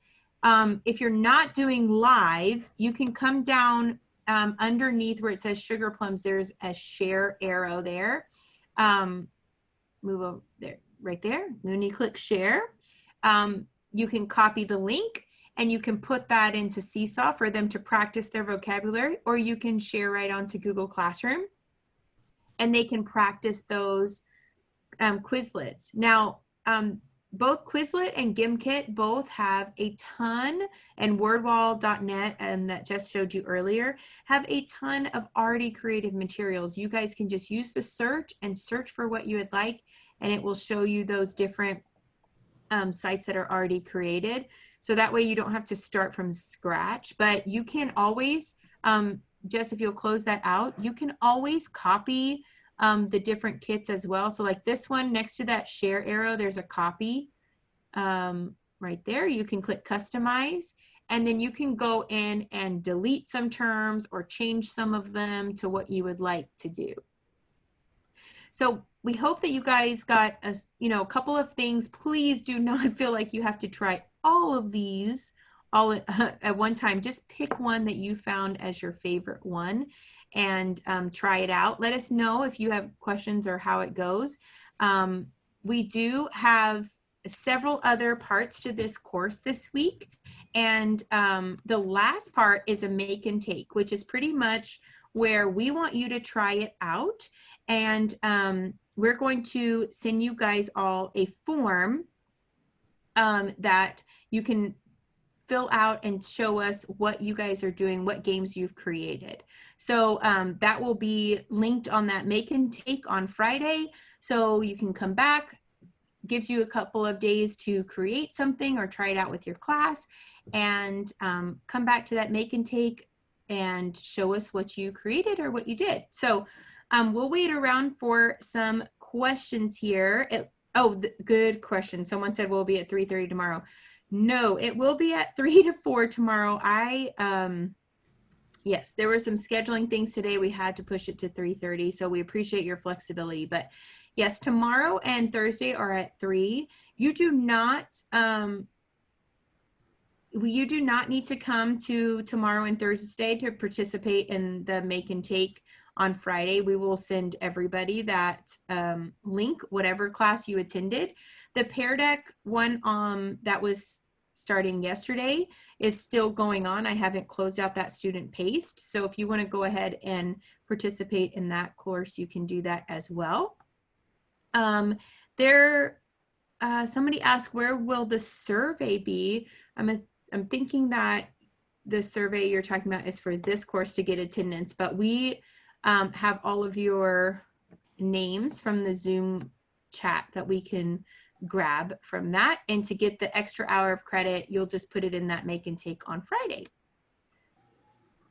if you're not doing live, you can come down underneath where it says Sugar Plums. There's a share arrow there. Move over there, right there. When you click share, you can copy the link and you can put that into Seesaw for them to practice their vocabulary, or you can share right onto Google Classroom and they can practice those Quizlets. Now, both Quizlet and GimKit both have a ton, and wordwall.net, and that Jess showed you earlier, have a ton of already created materials. You guys can just use the search and search for what you would like, and it will show you those different sites that are already created. So that way you don't have to start from scratch, but you can always, Jess, if you'll close that out, you can always copy the different kits as well. So like this one, next to that share arrow, there's a copy right there. You can click customize, and then you can go in and delete some terms or change some of them to what you would like to do. So we hope that you guys got a couple of things. Please do not feel like you have to try all of these all at one time. Just pick one that you found as your favorite one and try it out. Let us know if you have questions or how it goes. We do have several other parts to this course this week. And the last part is a make and take, which is pretty much where we want you to try it out. And we're going to send you guys all a form that you can fill out and show us what you guys are doing, what games you've created. So that will be linked on that make and take on Friday. So you can come back, gives you a couple of days to create something or try it out with your class, and come back to that make and take and show us what you created or what you did. So We'll wait around for some questions here. Good question. Someone said we'll be at 3:30 tomorrow. No, it will be at 3 to 4 tomorrow. Yes, there were some scheduling things today. We had to push it to 3:30, so we appreciate your flexibility. But yes, tomorrow and Thursday are at 3. You do not need to come to tomorrow and Thursday to participate in the make and take on Friday. We will send everybody that link, whatever class you attended. The Pear Deck one that was starting yesterday is still going on. I haven't closed out that student paste. So if you want to go ahead and participate in that course, you can do that as well. Somebody asked, where will the survey be? I'm thinking that the survey you're talking about is for this course to get attendance, but we have all of your names from the Zoom chat that we can grab from that. And to get the extra hour of credit, you'll just put it in that make and take on Friday.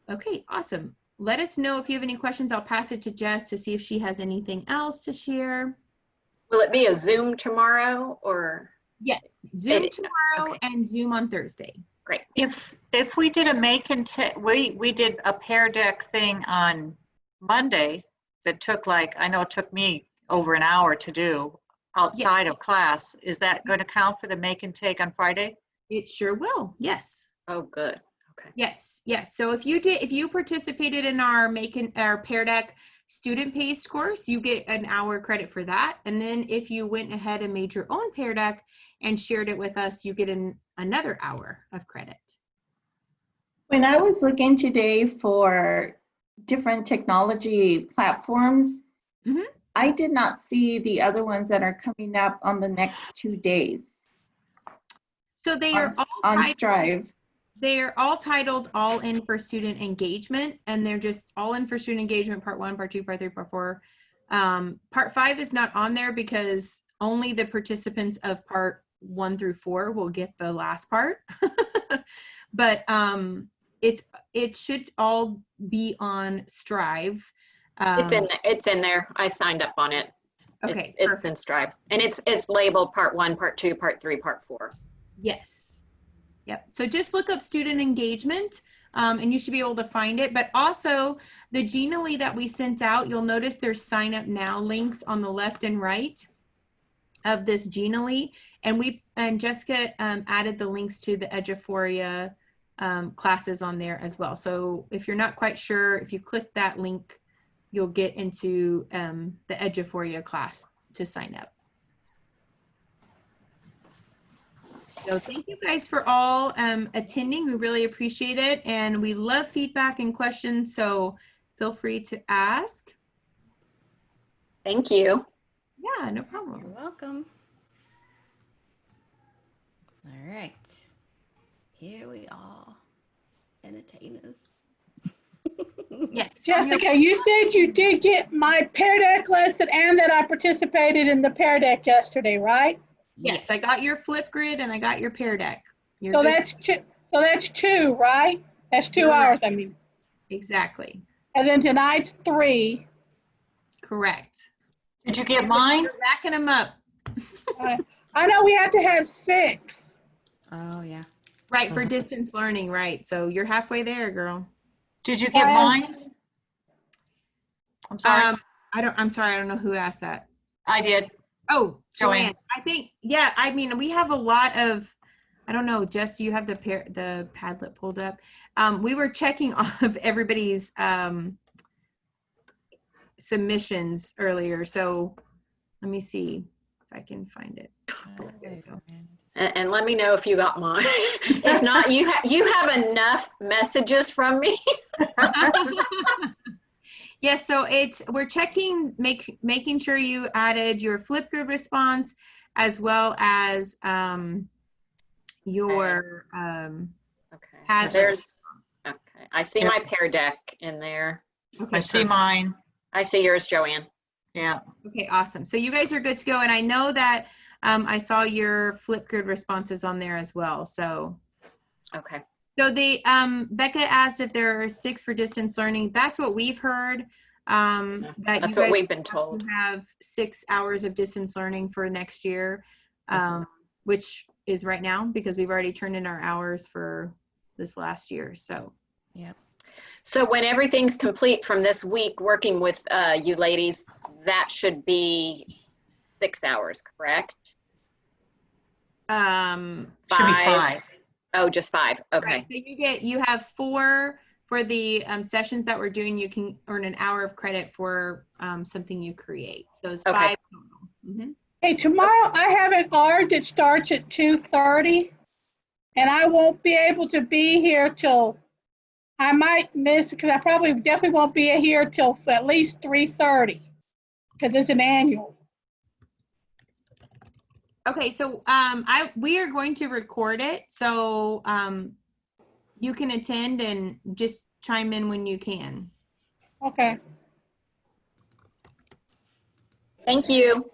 Okay, awesome. Let us know if you have any questions. I'll pass it to Jess to see if she has anything else to share. Will it be a Zoom tomorrow or? Yes, Zoom tomorrow and Zoom on Thursday. Great. If we did a make and take, we did a Pear Deck thing on Monday that took I know it took me over an hour to do outside of class. Is that going to count for the make and take on Friday? It sure will. Yes. Oh, good. Okay. Yes. So if you participated in our Pear Deck student paced course, you get an hour credit for that. And then if you went ahead and made your own Pear Deck and shared it with us, you get another hour of credit. When I was looking today for different technology platforms, I did not see the other ones that are coming up on the next 2 days. So they are all on Strive. They're all titled All In for Student Engagement, and they're just All In for Student Engagement, Part 1, Part 2, Part 3, Part 4. Part 5 is not on there because only the participants of Part 1 through 4 will get the last part. But it should all be on Strive. It's in there. I signed up on it. Okay, it's in Strive, and it's labeled Part 1, Part 2, Part 3, Part 4. Yes. Yep. So just look up student engagement and you should be able to find it. But also the Genially that we sent out, you'll notice there's sign up now links on the left and right of this Genially. And Jessica added the links to the Eduphoria classes on there as well. So if you're not quite sure, if you click that link, you'll get into the Eduphoria class to sign up. So thank you guys for all attending. We really appreciate it. And we love feedback and questions. So feel free to ask. Thank you. Yeah, no problem. You're welcome. All right. Here we are. Entertainers. Yes. Jessica, you said you did get my Pear Deck lesson and that I participated in the Pear Deck yesterday, right? Yes, I got your Flipgrid and I got your Pear Deck. So that's two. So that's 2, right? That's 2 hours. I mean. Exactly. And then tonight's 3. Correct. Did you get mine? You're racking them up. I know we have to have 6. Oh yeah. Right, for distance learning, right? So you're halfway there, girl. Did you get mine? I'm sorry. I'm sorry. I don't know who asked that. I did. Oh, Joanne. I think, yeah, I mean, we have a lot of, I don't know, Jess, do you have the Padlet pulled up? We were checking off everybody's submissions earlier. So let me see if I can find it. There we go. And let me know if you got mine. If not, you have enough messages from me. Yes, so we're checking, making sure you added your Flipgrid response as well as your Okay. Okay. I see my Pear Deck in there. Okay, I see mine. I see yours, Joanne. Yeah. Okay, awesome. So you guys are good to go, and I know that I saw your Flipgrid responses on there as well. So okay. So Becca asked if there are 6 for distance learning. That's what we've heard. that That's you what guys we've been want told. to have 6 hours of distance learning for next year, which is right now because we've already turned in our hours for this last year. So Yep. So when everything's complete from this week working with you ladies, that should be 6 hours, correct? Should be 5. Oh, just 5. Okay. right, so you have 4 for the sessions that we're doing. You can earn an hour of credit for something you create. So it's 5 Okay. total. Mhm. Hey, tomorrow I have an art that starts at 2:30, and I won't be able to be here till, I might miss, because I probably definitely won't be here till at least 3:30, because it's an annual. Okay, so we are going to record it, so you can attend and just chime in when you can. Okay, Thank you.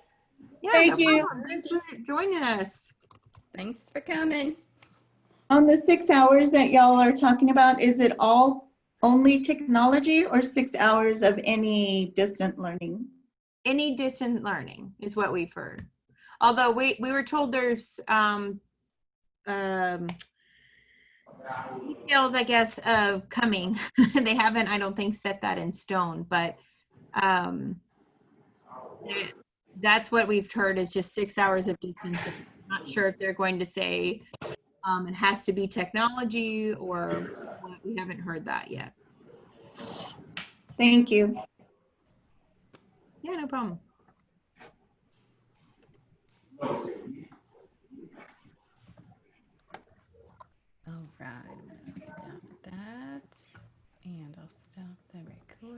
Yeah, Thank no you. problem. Thanks for joining us. Thanks for coming. On the 6 hours that y'all are talking about, is it all only technology or 6 hours of any distant learning? Any distant learning is what we've heard. Although we were told there's details, I guess, of coming. They haven't, I don't think, set that in stone, but that's what we've heard is just 6 hours of distance. I'm not sure if they're going to say it has to be technology or what. We haven't heard that yet. Thank you. Yeah, no problem. All right, I'm gonna stop that, and I'll stop the recording.